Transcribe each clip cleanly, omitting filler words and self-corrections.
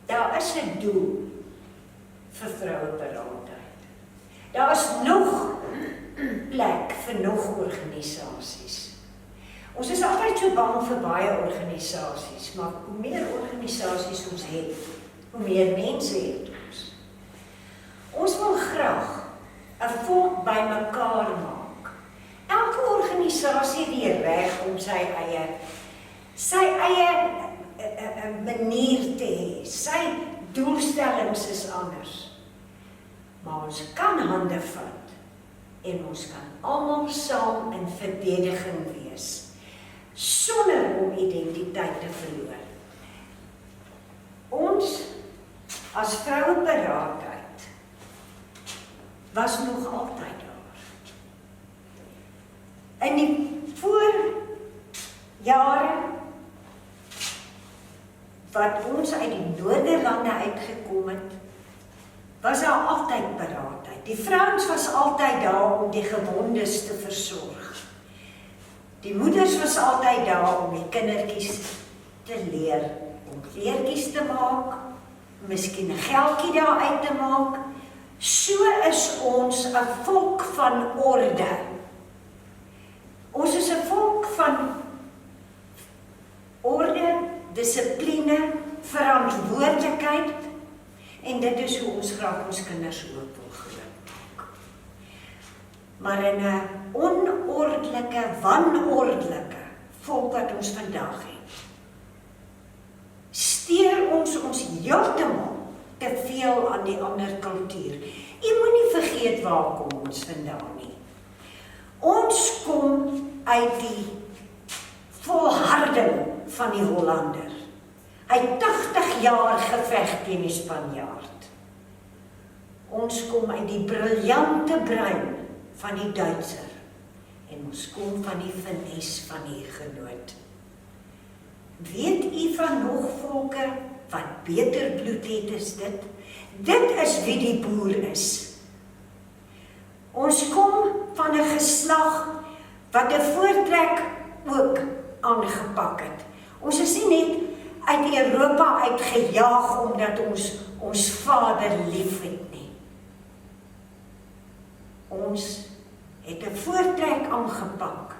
daar is 'n doel vir vroueberaadheid. Daar is nog plek vir nog organisasies. Ons is altyd so bang vir baie organisasies, maar hoe meer organisasies ons het, hoe meer mense het ons. Ons wil graag 'n volk bymekaar maak. Elke organisasie het die reg om sy eie manier te hê. Sy doelstellings is anders. Maar ons kan hande vat en ons kan almal saam in verdediging wees, sonder om identiteit te verloor. Ons as vroueberaadheid was nog altyd daar. In die voorjare wat ons uit die Noorderlande uitgekom het, was daar altyd beraadheid. Die vrouens was altyd daar om die gewondes te versorg. Die moeders was altyd daar om die kindertjies te leer, om kleertjies te maak, miskien 'n geldjie daar uit te maak. So is ons 'n volk van orde. Ons is 'n volk van orde, dissipline, verantwoordelikheid, en dit is hoe ons graag ons kinders ook wil grootmaak. Maar in 'n onordelike, wanordelike volk wat ons vandag het, steur ons heeltemal te veel aan die ander kultuur. Jy moenie vergeet waar kom ons vandaan nie. Ons kom uit die volharding van die Hollander. Hy het 80 jaar geveg teen die Spanjaard. Ons kom uit die briljante brein van die Duitser. En ons kom van die finesse van die Huguenot. Weet u van nog volke wat beter bloed het as dit? Dit is wie die boer is. Ons kom van 'n geslag wat 'n voortrek ook aangepak het. Ons is nie net uit Europa uitgejaag omdat ons vader lief het nie. Ons het 'n voortrek aangepak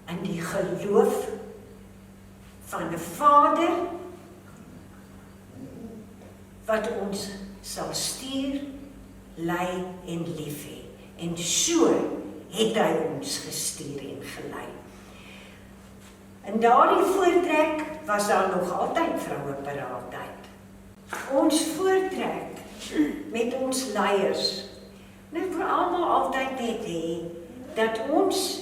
in die geloof van 'n Vader wat ons sal stuur, lei en lief hê. En so het hy ons gestuur en gelei. In daardie voortrek was daar nog altyd vroueberaadheid. Ons voortrek met ons leiers, net vir almal altyd net hê, dat ons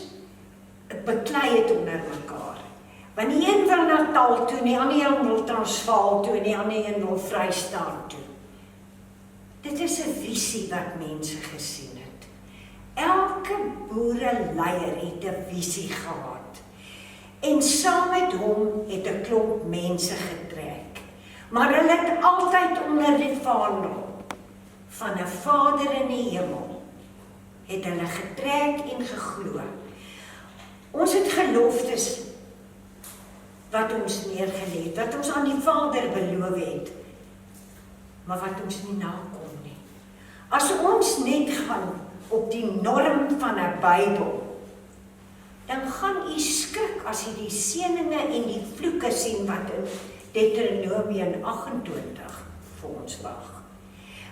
beklei het onder mekaar. Want die een wil Natal toe, die ander een wil Transvaal toe, en die ander een wil Vrystaat toe. Dit is 'n visie wat mense gesien het. Elke boereleier het 'n visie gehad. En saam met hom het 'n klomp mense getrek. Maar hulle het altyd onder die vaandel van 'n Vader in die hemel, het hulle getrek en geglo. Ons het geloftes wat ons neergelê het, wat ons aan die Vader beloof het, maar wat ons nie nakom nie. As ons net gaan op die norm van 'n Bybel, dan gaan u skrik as u die seëninge en die vloeke sien wat in Deuteronomium 28 vir ons wag.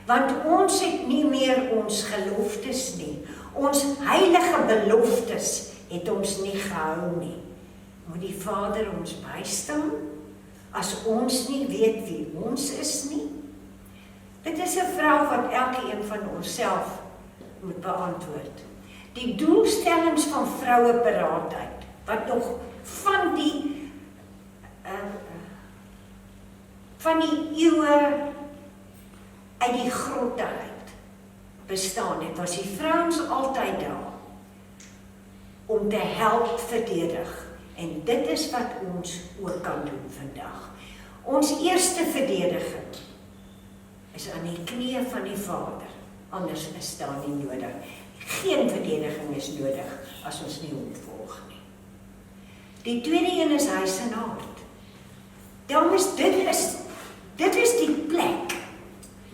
Want ons het nie meer ons geloftes nie. Ons heilige beloftes het ons nie gehou nie. Moet die Vader ons bystaan as ons nie weet wie ons is nie? Dit is 'n vraag wat elkeen van onsself moet beantwoord. Die doelstellings van vroueberaadheid, wat nog van die eeue uit die grotte uit bestaan het, was die vrouens altyd daar om te help verdedig. En dit is wat ons ook kan doen vandag. Ons eerste verdediging is aan die knieë van die Vader, anders is daar nie nodig. Geen verdediging is nodig as ons nie hom volg nie. Die tweede een is huis en hart. Dames, dit Dit is die plek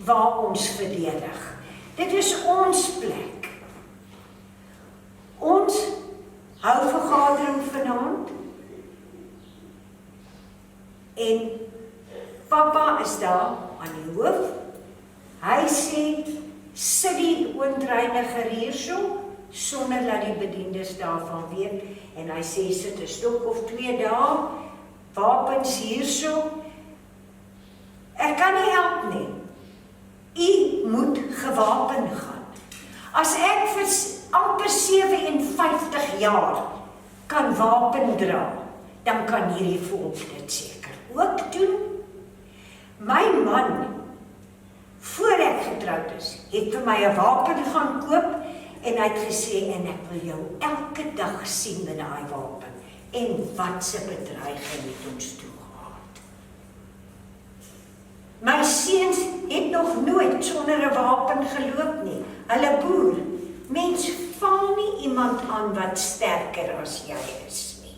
waar ons verdedig. Dit is ons plek. Ons hou vergadering vanaand en Papa is daar aan die hoof. Hy sê, sit die oondreiniger hierso, sonder dat die bediendes daarvan weet. En hy sê, sit 'n stok of 2 daar, wapens hierso. Ek kan nie help nie. U moet gewapen gaan. As ek vir amper 57 jaar kan wapen dra, dan kan hierdie volk dit seker ook doen. My man, voor ek getroud is, het vir my 'n wapen gaan koop en hy het gesê, en ek wil jou elke dag sien met daai wapen. En wat se bedreiging het ons toe gehad. My seuns het nog nooit sonder 'n wapen geloop nie. Hulle boer. Mens val nie iemand aan wat sterker as jy is nie.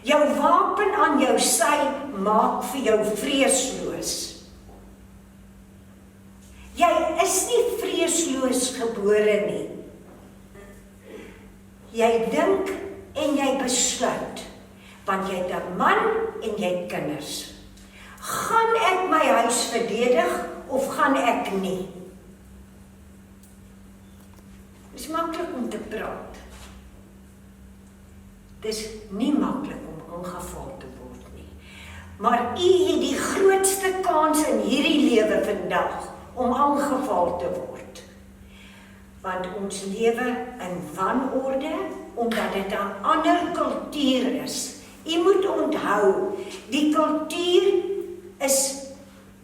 Jou wapen aan jou sy maak vir jou vreesloos. Jy is nie vreesloos gebore nie. Jy dink en jy besluit, want jy het 'n man en jy het kinders. Gaan ek my huis verdedig of gaan ek nie? Dis maklik om te praat. Dis nie maklik om aangeval te word nie. Maar u het die grootste kans in hierdie lewe vandag om aangeval te word. Want ons lewe in wanorde, omdat dit 'n ander kultuur is. U moet onthou, die kultuur is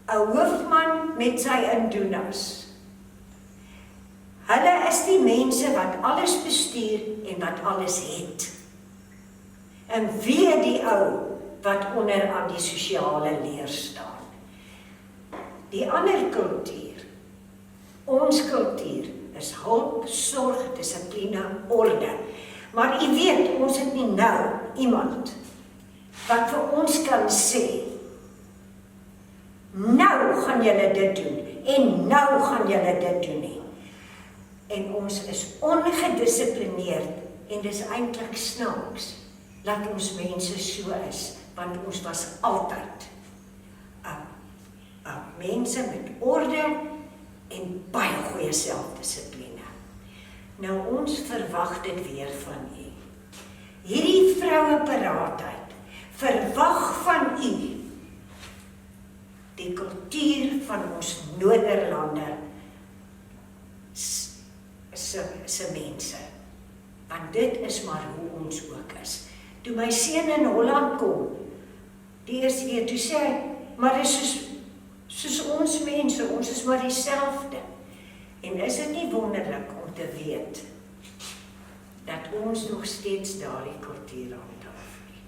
'n hoofman met sy indoeners. Hulle is die mense wat alles bestuur en wat alles het. En wie die ou wat onder aan die sosiale leer staan. Die ander kultuur, ons kultuur, is hulp, sorg, dissipline, orde. Maar u weet, ons het nie nou iemand wat vir ons kan sê, nou gaan julle dit doen, en nou gaan julle dit doen nie. En ons is ongedissiplineerd, en dis eintlik snaaks, dat ons mense so is, want ons was altyd mense met orde, en baie goeie selfdissipline. Nou ons verwag dit weer van u. Hierdie vroueparaatheid verwag van u die kultuur van ons Noorderlande se mense. Want dit is maar hoe ons ook is. Toe my seun in Holland kom, die eerste keer, toe sê hy, maar dit is soos ons mense, ons is maar dieselfde. En is dit nie wonderlik om te weet, dat ons nog steeds daardie kultuur handhaaf nie.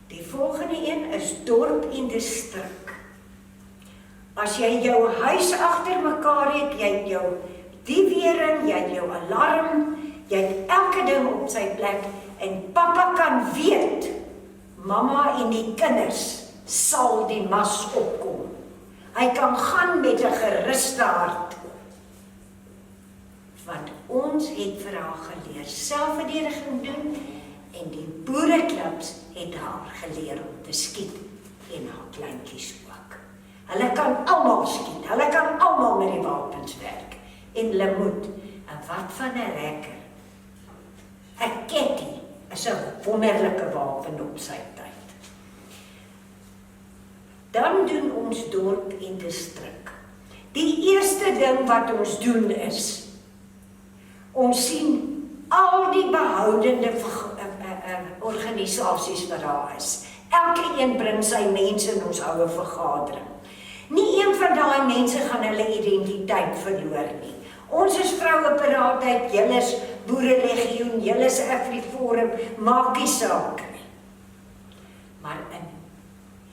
Die volgende een is dorp en distrik. As jy jou huis agter mekaar het, jy het jou diewering, jy het jou alarm, jy het elke ding op sy plek, en papa kan weet, mamma en die kinders sal die mas opkom. Hy kan gaan met 'n geruste hart. Want ons het vir haar geleer selfverdediging doen, en die boereklubs het haar geleer om te skiet, en haar kleintjies ook. Hulle kan almal skiet, hulle kan almal met die wapens werk, en hulle moet. En wat van 'n rekker? 'n ketting is 'n wonderlike wapen op sy tyd. Dan doen ons dorp en distrik. Die eerste ding wat ons doen is, ons sien al die behoudende organisasies wat daar is. Elke een bring sy mense in ons oude vergadering. Nie een van daai mense gaan hulle identiteit verloor nie. Ons is vroueparaatheid, julle is boerelegioen, julle is Afriforum, maak nie saak nie. Maar in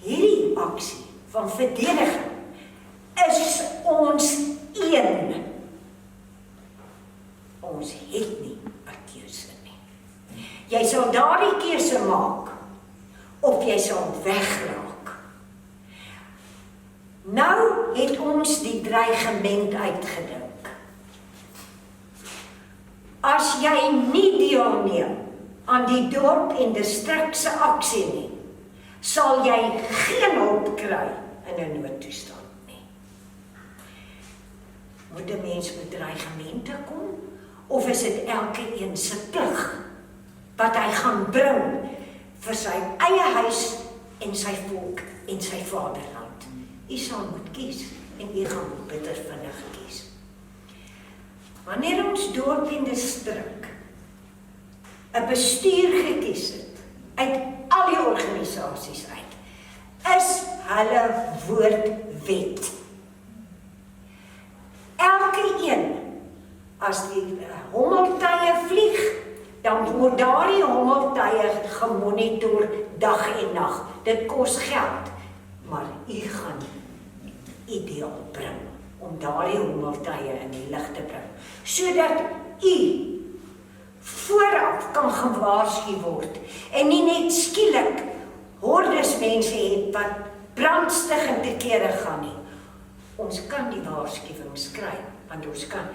hierdie aksie van verdediging is ons een. Ons het nie 'n keuse nie. Jy sal daardie keuse maak, of jy sal wegraak. Nou het ons die dreigement uitgedink. As jy nie deelneem aan die dorp en distrikse aksie nie, sal jy geen hulp kry in 'n noodtoestand nie. Moet 'n mens met dreigemente kom, of is dit elke een se plig wat hy gaan bring vir sy eie huis en sy volk en sy vaderland? U sal moet kies en u gaan bitter vinnig kies. Wanneer ons dorp en distrik 'n bestuur gekies het uit al die organisasies uit, is hulle woord wet. Elke een, as die hommeltuie vlieg, dan word daardie hommeltuie gemonitor dag en nag. Dit kos geld, maar u gaan ideaal bring om daardie hommeltuie in die lig te bring, sodat u vooraf kan gewaarsku word en nie net skielik hordes mense het wat brandstigend te kere gaan nie. Ons kan die waarskuwings kry, want ons kan.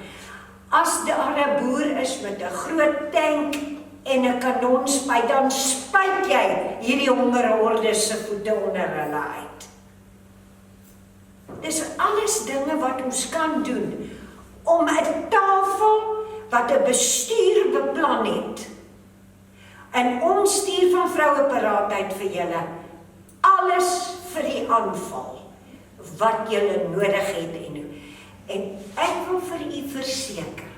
As daar 'n boer is met 'n groot tank en 'n kanonspuit, dan spuit jy hierdie hongerhordes se voete onder hulle uit. Dis alles dinge wat ons kan doen om 'n tafel wat 'n bestuur beplan het. En ons stuur van vroueparaatheid vir julle alles vir die aanval wat julle nodig het en ek wil vir u verseker.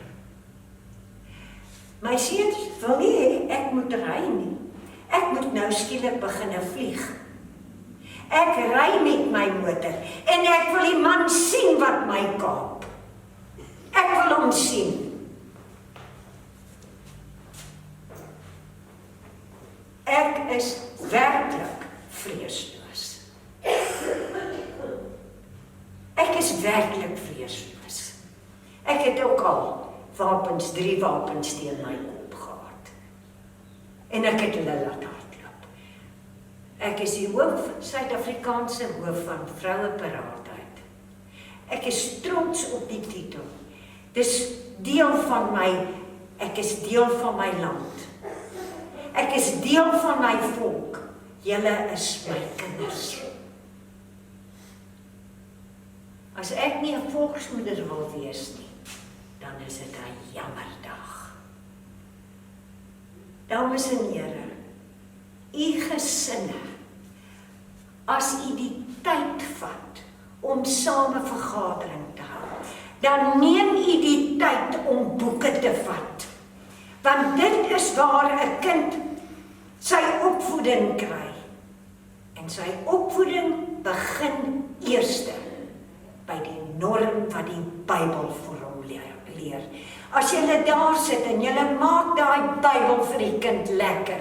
My seuns wil nie hê ek moet ry nie. Ek moet nou skielik begin vlieg. Ek ry met my motor en ek wil die man sien wat my kaap. Ek wil hom sien. Ek is werklik vreesloos. Ek is werklik vreesloos. Ek het ook al 3 wapens teen my kop gehad. En ek het hulle laat hardloop. Ek is die Suid-Afrikaanse hoof van vroueparaatheid. Ek is trots op die titel. Dis deel van my, ek is deel van my land. Ek is deel van my volk. Julle is my kinders. As ek nie 'n volksmoeder wil wees nie, dan is dit 'n jammerdag. Dames en here, u gesinne, as u die tyd vat om same vergadering te hou, dan neem u die tyd om boeke te vat. Want dit is waar 'n kind sy opvoeding kry. En sy opvoeding begin eerste by die norm wat die Bybel vir hom leer. As jy daar sit en jy maak daai Bybel vir die kind lekker,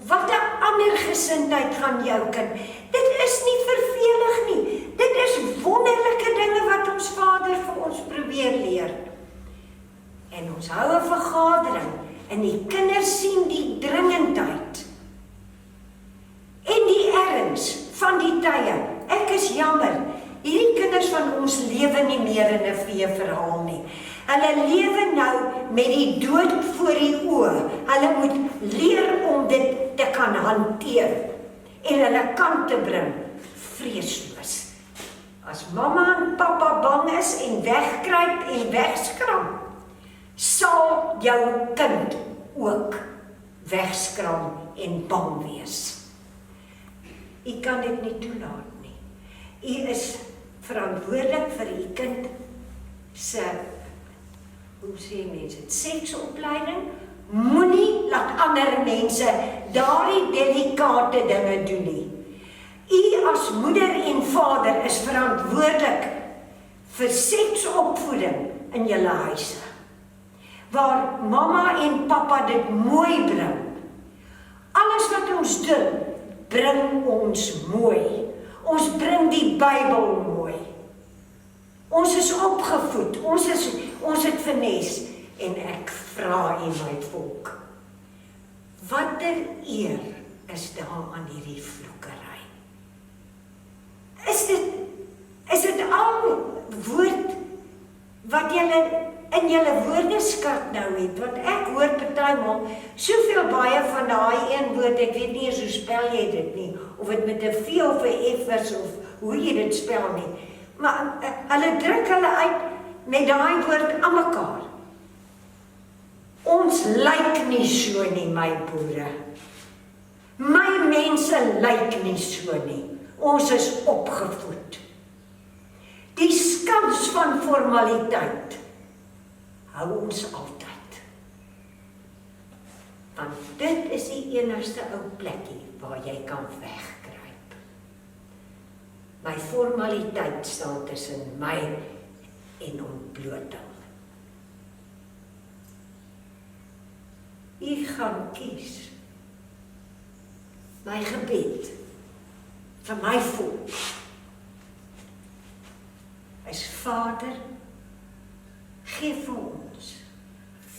wat 'n ander gesindheid gaan jou kind. Dit is nie vervelig nie. Dit is wonderlike dinge wat ons Vader vir ons probeer leer. En ons hou 'n vergadering en die kinders sien die dringendheid en die erns van die tye. Ek is jammer, hierdie kinders van ons lewe nie meer in 'n veeverhaal nie. Hulle lewe nou met die dood voor die oë. Hulle moet leer om dit te kan hanteer en hulle kant te bring. Vreesloos. As mamma en pappa bang is en wegkruip en wegskram, sal jou kind ook wegskram en bang wees. U kan dit nie toelaat nie. U is verantwoordelik vir u kind se, hoe sê mense, seksopleiding. Moenie laat ander mense daardie delikate dinge doen nie. U as moeder en vader is verantwoordelik vir seksopvoeding in julle huise, waar mamma en pappa dit mooi bring. Alles wat ons doen, bring ons mooi. Ons bring die Bybel mooi. Ons is opgevoed, ons het vernes, en ek vra u my volk, watter eer is daar aan hierdie vloekery? wat julle in julle woordeskat nou het, want ek hoor partymal soveel baie van daai een woord, ek weet nie eens hoe spel jy dit nie, of dit met 'n V of 'n F is, of hoe jy dit spel nie, maar hulle druk hulle uit met daai woord aan mekaar. Ons lyk nie so nie, my boere. My mense lyk nie so nie. Ons is opgevoed. Die skans van formaliteit hou ons altyd. Want dit is die enigste ou plekkie waar jy kan wegkruip. My formaliteit staan tussen my en ontbloting. Ek gaan kies. My gebed vir my volk is Vader, gee vir ons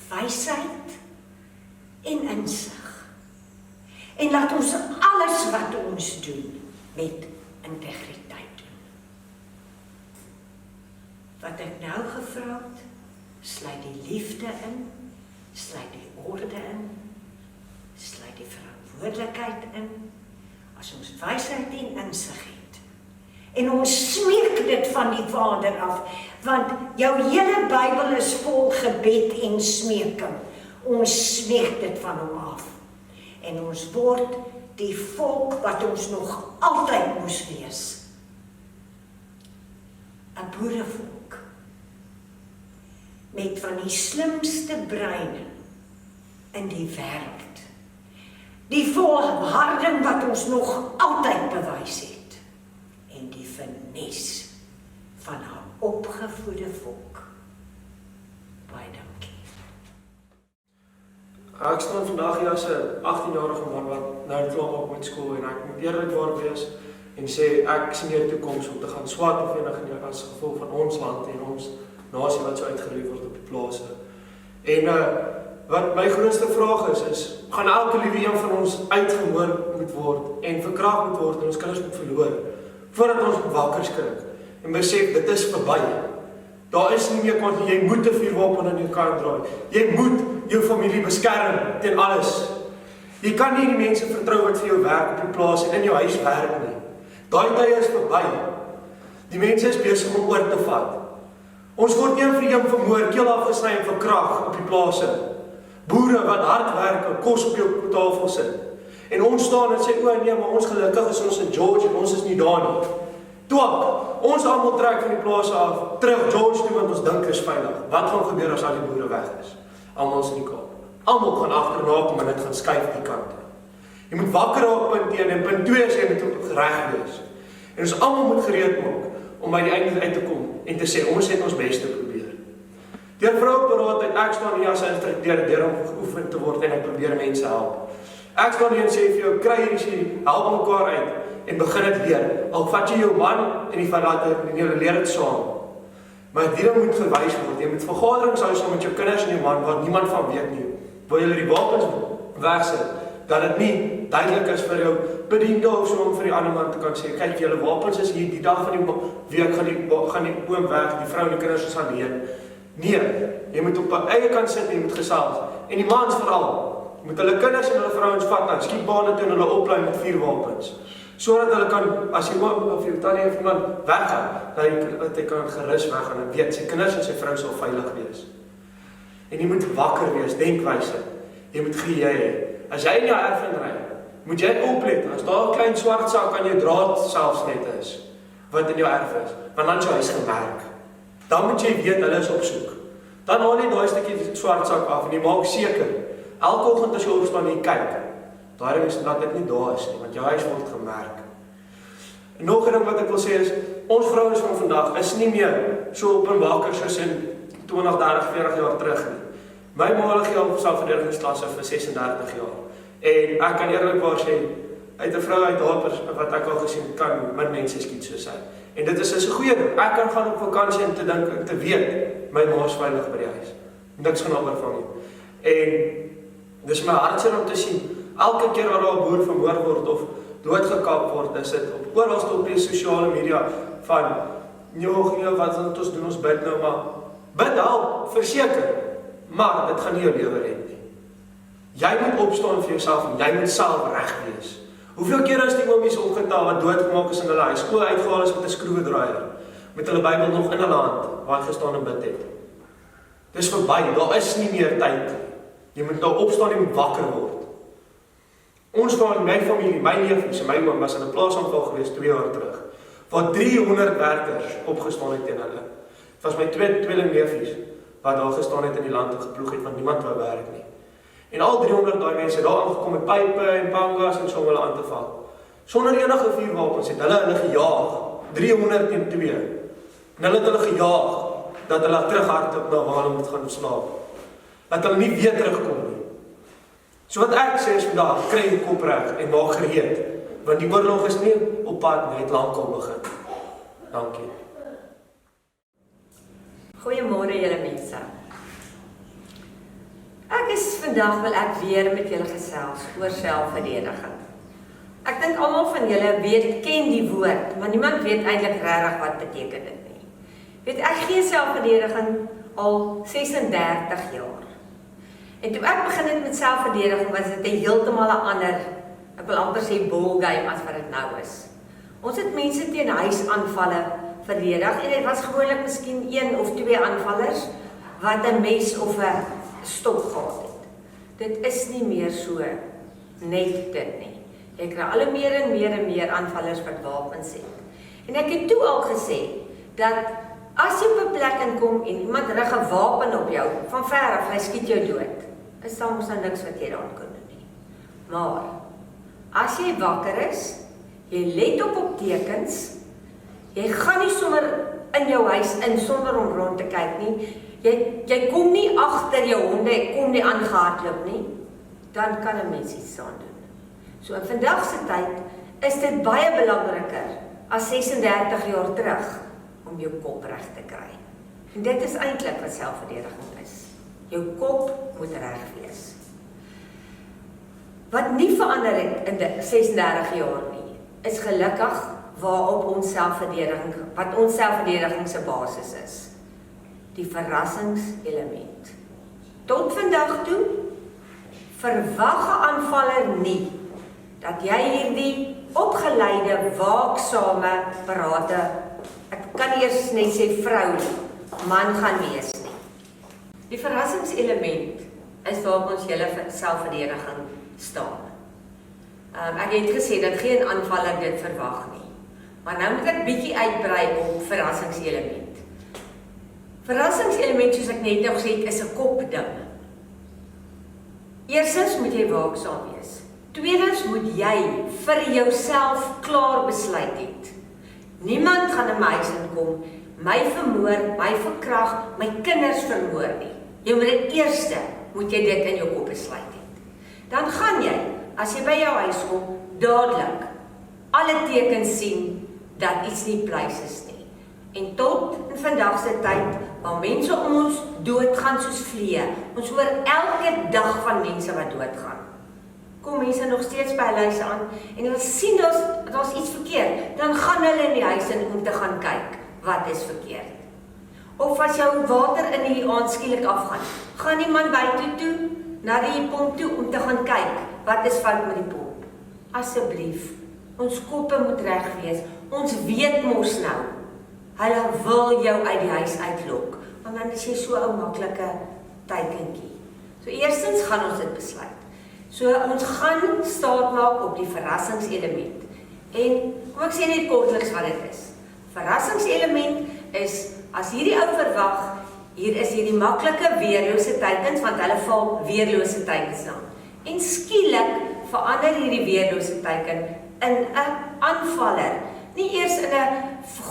wysheid en insig. En laat ons alles wat ons doen met integriteit doen. Wat ek nou gevra het, sluit die liefde in, sluit die orde in, sluit die verantwoordelikheid in, as ons wysheid en insig het. En ons smeek dit van die Vader af, want jou hele Bybel is vol gebed en smeeking. Ons smeek dit van hom af. En ons word die volk wat ons nog altyd moes wees. 'n boerevolk. Met van die slimste breine in die wêreld. Die volharding wat ons nog altyd bewys het. En die finesse van 'n opgevoede volk. Baie dankie. Ek staan vandag hier as 'n 18-jarige man wat nou klaar maak met skool en ek moet eerlikwaar wees en sê ek sien nie 'n toekoms om te gaan swat of enige as gevolg van ons land en ons nasie wat so uitgeroei word op die plase. En wat my grootste vraag is gaan elke liewe een van ons uitgehoor moet word en verkragt moet word en ons kinders moet verloor voordat ons wakker skrik en besef dit is verby. Daar is nie meer kans nie, jy moet 'n vuurwapen aan jou kant draai. Jy moet jou familie beskerm teen alles. Jy kan nie die mense vertrou wat vir jou werk op die plaas en in jou huis werk nie. Daai tye is verby. Die mense is besig om oor te vat. Ons word een vir een vermoor, keel afgesny en verkragt op die plase. Boere wat hard werk en kos op jou tafel sit. En ons staan en sê, o nee, maar ons gelukkig is ons in George en ons is nie daar nie. Twak, ons almal trek van die plase af, terug George toe want ons dink is veilig. Wat gaan gebeur as al die boere weg is? Almal is in die Kaap. Almal gaan agterna kom en dit gaan skuif die kant. Jy moet wakker raak punt 1 en punt 2 is jy moet reg wees. En ons almal moet gereed maak om by die einde uit te kom en te sê ons het ons bes te probeer. Deur vrouperaadheid, ek staan hier as 'n instrukteur deur om geoefen te word en ek probeer mense help. Ek staan hier en sê vir jou, kry hierdie help mekaar uit en begin dit leer. Al vat jy jou man en die verlater en jy leer dit saam. Maar dit moet gewys word. Jy moet vergaderings hou saam met jou kinders en jou man waar niemand van weet nie. Waar jy die wapens wegsit, dat dit nie duidelik is vir jou bediende of so om vir die ander man te kan sê, kyk julle wapens is hier die dag van die week gaan die oom weg, die vrou en die kinders is alleen. Nee, jy moet op 'n eie kant sit en jy moet gesels. En die mans veral, jy moet hulle kinders en hulle vrouens vat aan skietbane toe en hulle oplei met vuurwapens. Sodat hulle kan, as jy oom of jou tannie of iemand weggaan, dat hy kan gerus weggaan en weet, sy kinders en sy vrou sal veilig wees. En jy moet wakker wees, denkwyse. Jy moet hê. As jy in jou erf ry, moet jy oplet, as daar 'n klein swart sak aan jou draad selfs net is, wat in jou erf is, want dan is jou huis gemerk. Dan moet jy weet, hulle is op soek. Dan haal jy daai stukkie swart sak af en jy maak seker, elke oggend as jy opstaan en jy kyk, daarom is dat dit nie daar is nie, want jou huis word gemerk. En nog 'n ding wat ek wil sê is, ons vrouens van vandag is nie meer so op en wakker soos in 20, 30, 40 jaar terug nie. My ma het gehelp selfverdedigingsklasse vir 36 jaar. En ek kan eerlikwaar sê, uit 'n vrou uit haar wat ek al gesien kan min mense skiet soos sy. En dit is 'n goeie ding. Ek kan gaan op vakansie en te dink en te weet my ma is veilig by die huis. Niks gaan haar oorval nie. En dis my hartseer om te sien, elke keer waar daar 'n boer vermoor word of doodgekap word, is dit op oral op die sosiale media van, nee, wat ons doen, ons bid nou maar. Bid help, verseker, maar dit gaan nie jou lewe red nie. Jy moet opstaan vir jouself en jy moet self reg wees. Hoeveel keer is die oomies opgetel wat doodgemaak is in hulle huis, skool uitgehaal is met 'n skroewedraaier, met hulle Bybel nog in hulle hand, waar hy gestaan en bid het. Dis verby, daar is nie meer tyd. Jy moet nou opstaan en wakker word. Ons van my familie, my neefies en my oom was in 'n plaasaanval gewees 2 jaar terug, waar 300 werkers opgestaan het teen hulle. Het was my tweeling neefies wat daar gestaan het in die land en geploeg het, want niemand wou werk nie. En al 300 daai mense daar aangekom met pype en pangas en so om hulle aan te val. Sonder enige vuurwapens het hulle gejaag, 300 teen 2. En hulle het hulle gejaag, dat hulle terughardloop na waar hulle moet gaan slaap. Dat hulle nie weer terugkom nie. So wat ek sê is vandag, kry jou kop reg en maak gereed, want die oorlog is nie op pad nie, het lankal begin. Dankie. Goeiemôre julle mense. Vandag wil ek weer met julle gesels oor selfverdediging. Ek dink almal van julle ken die woord, maar niemand weet eintlik regtig wat beteken dit nie. Weet ek gee selfverdediging al 36 jaar. En toe ek begin het met selfverdediging was dit 'n heeltemal 'n ander, ek wil amper sê ballgame as wat dit nou is. Ons het mense teen huisaanvalle verdedig en dit was gewoonlik miskien 1 of 2 aanvallers wat 'n mes of 'n stok gehad het. Dit is nie meer so net dit nie. Jy kry al meer en meer aanvallers wat wapens het. En ek het toe al gesê dat as jy op 'n plek inkom en iemand rig 'n wapen op jou van ver af, hy skiet jou dood, is daar mos niks wat jy daaraan kan doen nie. Maar as jy wakker is, jy let op tekens, jy gaan nie sommer in jou huis in sonder om rond te kyk nie. Jy kom nie agter jou honde, jy kom nie aangehardloop nie, dan kan 'n mens iets aan doen. So in vandag se tyd is dit baie belangriker as 36 jaar terug om jou kop reg te kry. En dit is eintlik wat selfverdediging is. Jou kop moet reg wees. Wat nie verander het in die 36 jaar nie, is gelukkig waarop ons selfverdediging, wat ons selfverdediging se basis is. Die verrassingselement. Tot vandag toe verwag 'n aanvaller nie dat jy hierdie opgeleide, waaksame, parate, ek kan nie eers net sê vrou, man gaan wees nie. Die verrassingselement is waarop ons hele selfverdediging staan. Ek het gesê dat geen aanvaller dit verwag nie. Maar nou moet ek bietjie uitbrei op verrassingselement. Verrassingselement, soos ek net nou gesê het, is 'n kopding. Eerstens moet jy waaksaam wees. Tweedens moet jy vir jouself klaar besluit het. Niemand gaan in my huis inkom, my vermoor, my verkrag, my kinders vermoor nie. Jy moet moet jy dit in jou kop besluit het. Dan gaan jy, as jy by jou huis kom, dadelik alle tekens sien dat iets nie pleis is nie. En tot in vandag se tyd, waar mense om ons doodgaan soos vliee, ons hoor elke dag van mense wat doodgaan. Kom mense nog steeds by hulle huise aan, en hulle sien daar's iets verkeerd, dan gaan hulle in die huis in om te gaan kyk, wat is verkeerd. Of as jou water in die aand skielik afgaan, gaan die man buite toe, na die pomp toe, om te gaan kyk, wat is fout met die pomp. Asseblief, ons koppe moet reg wees, ons weet mos nou, hulle wil jou uit die huis uitlok, want dan is jy so 'n maklike teikenkie. So eerstens gaan ons dit besluit. So ons gaan staat maak op die verrassingselement. En kom ek sê net kortliks wat dit is. Verrassingselement is, as hierdie ou verwag, hier is hierdie maklike weerlose teikens, want hulle val weerlose teikens aan. En skielik verander hierdie weerlose teiken in 'n aanvaller. Nie eers in 'n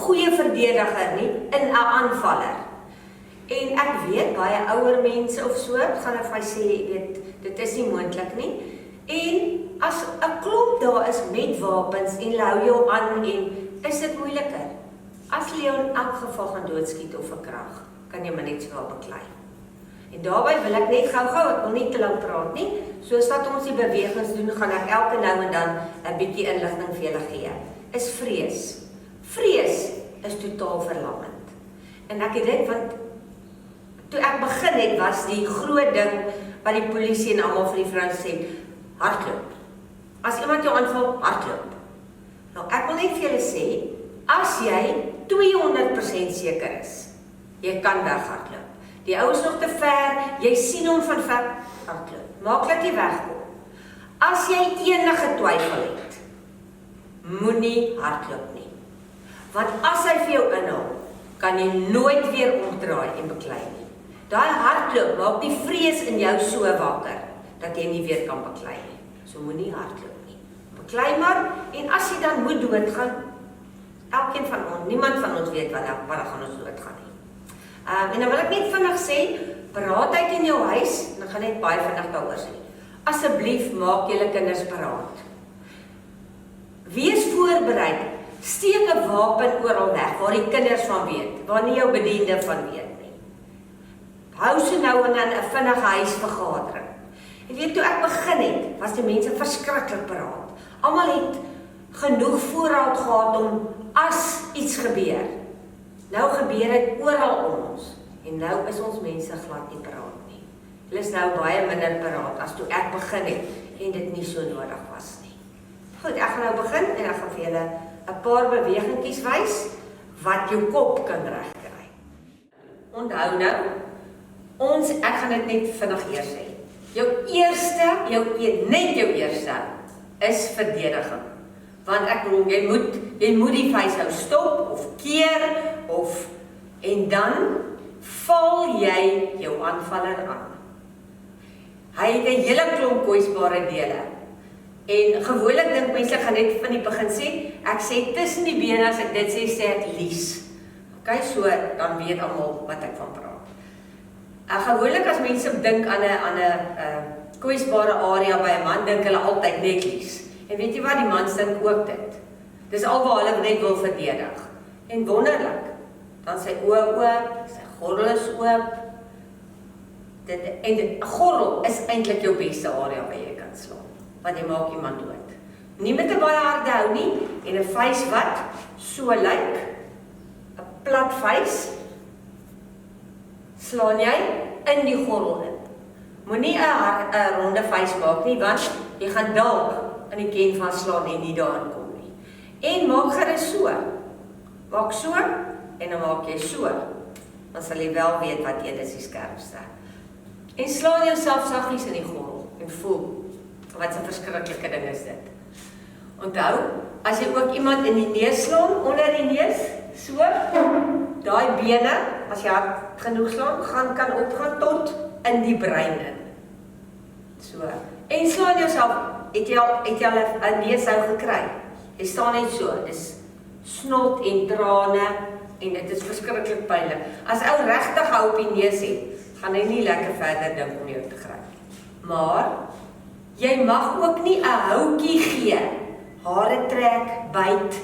goeie verdediger nie, in 'n aanvaller. En ek weet, baie ouer mense of so, gaan vir my sê, dit is nie moontlik nie. En as 'n klomp daar is met wapens en hou jou aan, en is dit moeiliker. As Leon in elk geval gaan doodskiet of verkrag, kan jy maar net so wel beklei. En daarbij wil ek net gou-gou, ek wil nie te lang praat nie, soos wat ons die bewegings doen, gaan ek elke nou en dan 'n bietjie inligting vir julle gee. Is vrees. Vrees is totaal verlammend. En ek het dit, want toe ek begin het, was die groot ding wat die polisie en almal vir die vrouens sê, hardloop. As iemand jou aanval, hardloop. Nou, ek wil net vir julle sê, as jy 200% seker is, jy kan weghardloop. Die ou is nog te ver, jy sien hom van ver, hardloop. Maak dat jy wegkom. As jy enige twyfel het, moenie hardloop nie. Want as hy vir jou inhaal, kan jy nooit weer omdraai en beklei nie. Daai hardloop maak die vrees in jou so wakker, dat jy nie weer kan beklei nie. So moenie hardloop nie. Beklei maar, en as jy dan moet doodgaan, elkeen van ons, niemand van ons weet wat gaan ons doodgaan nie. En dan wil ek net vinnig sê, paraat uit in jou huis, en ek gaan net baie vinnig daaroor sê. Asseblief maak julle kinders paraat. Wees voorbereid, steek 'n wapen oral weg, waar die kinders van weet, waar nie jou bediende van weet nie. Hou so nou en dan 'n vinnige huisvergadering. Jy weet, toe ek begin het, was die mense verskriklik paraat. Almal het genoeg voorraad gehad om as iets gebeur. Nou gebeur dit oral om ons. En nou is ons mense glad nie paraat nie. Hulle is nou baie minder paraat as toe ek begin het en dit nie so nodig was nie. Goed, ek gaan nou begin en ek gaan vir julle 'n paar bewegingkies wys wat jou kop kan regkry. Onthou nou, ek gaan dit net vinnig eers sê. Net jou eerste is verdediging. Want ek bedoel, jy moet die vuishou stop of keer en dan val jy jou aanvaller aan. Hy het 'n hele klomp kwesbare dele. En gewoonlik dink mense gaan net van die begin sê, ek sê tussen die bene as ek dit sê ek lies. Okay, so dan weet almal wat ek van praat. Gewoonlik as mense dink aan 'n kwesbare area by 'n man, dink hulle altyd net lies. En weet jy wat, die mans dink ook dit. Dis alwaar hulle net wil verdedig. En wonderlik, dan sy oë oop, sy gordel is oop. En die gordel is eintlik jou beste area waar jy kan slaan. Want jy maak iemand dood. Nie met 'n baie harde hou nie, en 'n vuis wat so lyk, 'n plat vuis, slaan jy in die gordel in. Moenie 'n ronde vuis maak nie, want jy gaan dalk in die ken van slaan en nie daarin kom nie. En maak gerus so. Maak so, en dan maak jy so. Dan sal jy wel weet wat jy is die skerpste. En slaan jouself saggies in die gordel, en voel, wat 'n verskriklike ding is dit. Onthou, as jy ook iemand in die neus slaan, onder die neus, so, daai bene, as jy hard genoeg slaan, kan opgaan tot in die brein in. So, en slaan jouself, het jy al 'n neeshou gekry? Jy staan net so, dis snot en trane, en dit is verskriklik pynlik. As ou regtig hou op die neus het, gaan hy nie lekker verder dink om jou te gryp. Maar, jy mag ook nie 'n houtjie gee, hare trek, byt.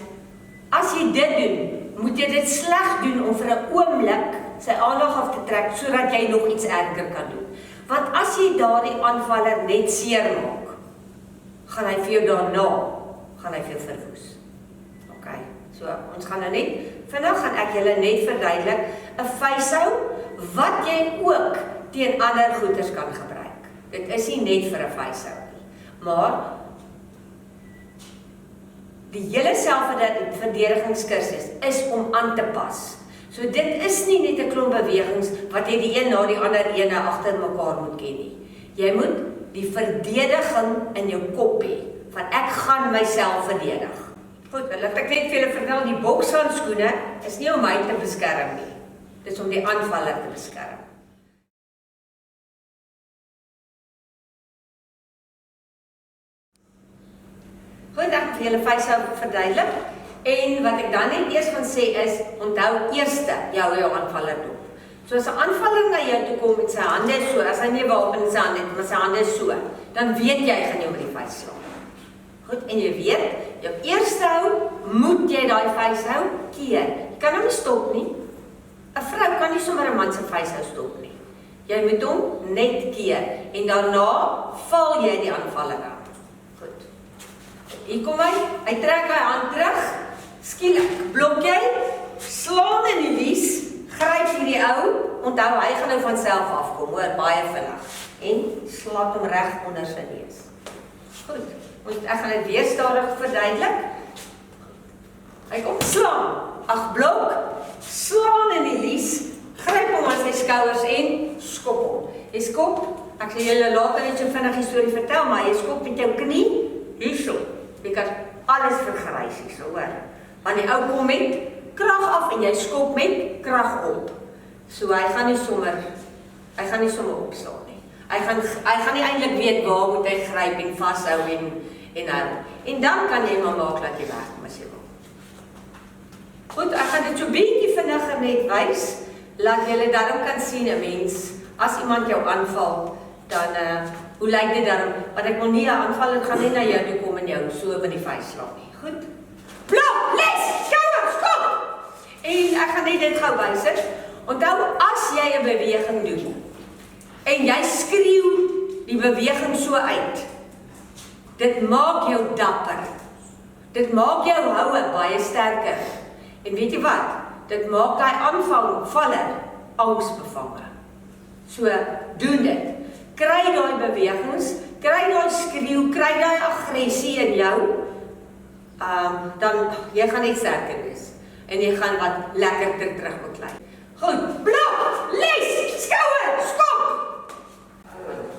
As jy dit doen, moet jy dit sleg doen om vir 'n oomblik sy aandag af te trek, sodat jy nog iets erger kan doen. Want as jy daardie aanvaller net seer maak, gaan hy vir jou daarna, verwoes. Okay, so ons gaan nou net, vandag gaan ek julle net verduidelik, 'n vuishou, wat jy ook teen ander goeders kan gebruik. Dit is nie net vir 'n vuishou nie, maar die hele selfverdedigingskursus is om aan te pas. So dit is nie net 'n klomp bewegings wat jy die een na die ander ene agter mekaar moet ken nie. Jy moet die verdediging in jou kop hê, van ek gaan myself verdedig. Goed, laat ek net vir julle vertel, die bokshandskoene is nie om my te beskerm nie. Dis om die aanvaller te beskerm. Goed, ek gaan vir julle vuishou verduidelik. En wat ek dan net eers gaan sê is, onthou eerste, jou aanvaller dop. So as 'n aanvaller na jou toe kom met sy hande so, as hy nie 'n wapen in sy hand het, maar sy hande so, dan weet jy gaan jou met die vuis slaan. Goed, en jy weet, jou eerste hou, moet jy daai vuis hou, keer. Jy kan hom nie stop nie. 'n Vrou kan nie sommer 'n man se vuis hou stop nie. Jy moet hom net keer, en daarna val jy die aanvaller aan. Goed. Hier kom hy trek hy hand terug, skielik blok jy, slaan in die lies, gryp hierdie ou, onthou, hy gaan nou van self afkom, hoor, baie vinnig. En slaap hom reg onder sy neus. Goed, ek gaan dit weer stadig verduidelik. Hy kom slaan, blok, slaan in die lies, gryp hom aan sy skouers en skop hom. Jy skop, ek sal julle later net so vinnig die storie vertel, maar jy skop met jou knie, hierso. Jy kan alles vergrys hierso, hoor. Want die ou kom met krag af en jy skop met krag op. So hy gaan nie sommer opslaan nie. Hy gaan nie eintlik weet waar moet hy gryp en vashou en hou. En dan kan jy maar maak dat jy wegkom as jy wil. Goed, ek gaan dit so bietjie vinniger net wys, laat julle daarom kan sien 'n mens, as iemand jou aanval, dan hoe lyk dit daarom? Want ek wil nie 'n aanvaller gaan nie na jou toe kom en jou so met die vuis slaan nie. Goed. Blok, les, skouers, skop! En ek gaan net dit gou wys het. Onthou, as jy 'n beweging doen en jy skreeu die beweging so uit, dit maak jou dapper. Dit maak jou houe baie sterker. En weet jy wat? Dit maak daai aanvaller angsbevange. So, doen dit. Kry daai bewegings, kry daai skreeu, kry daai aggressie in jou, dan jy gaan net sterker wees. En jy gaan wat lekkerder terugbeklei. Goed, blok, les, skouer, skop!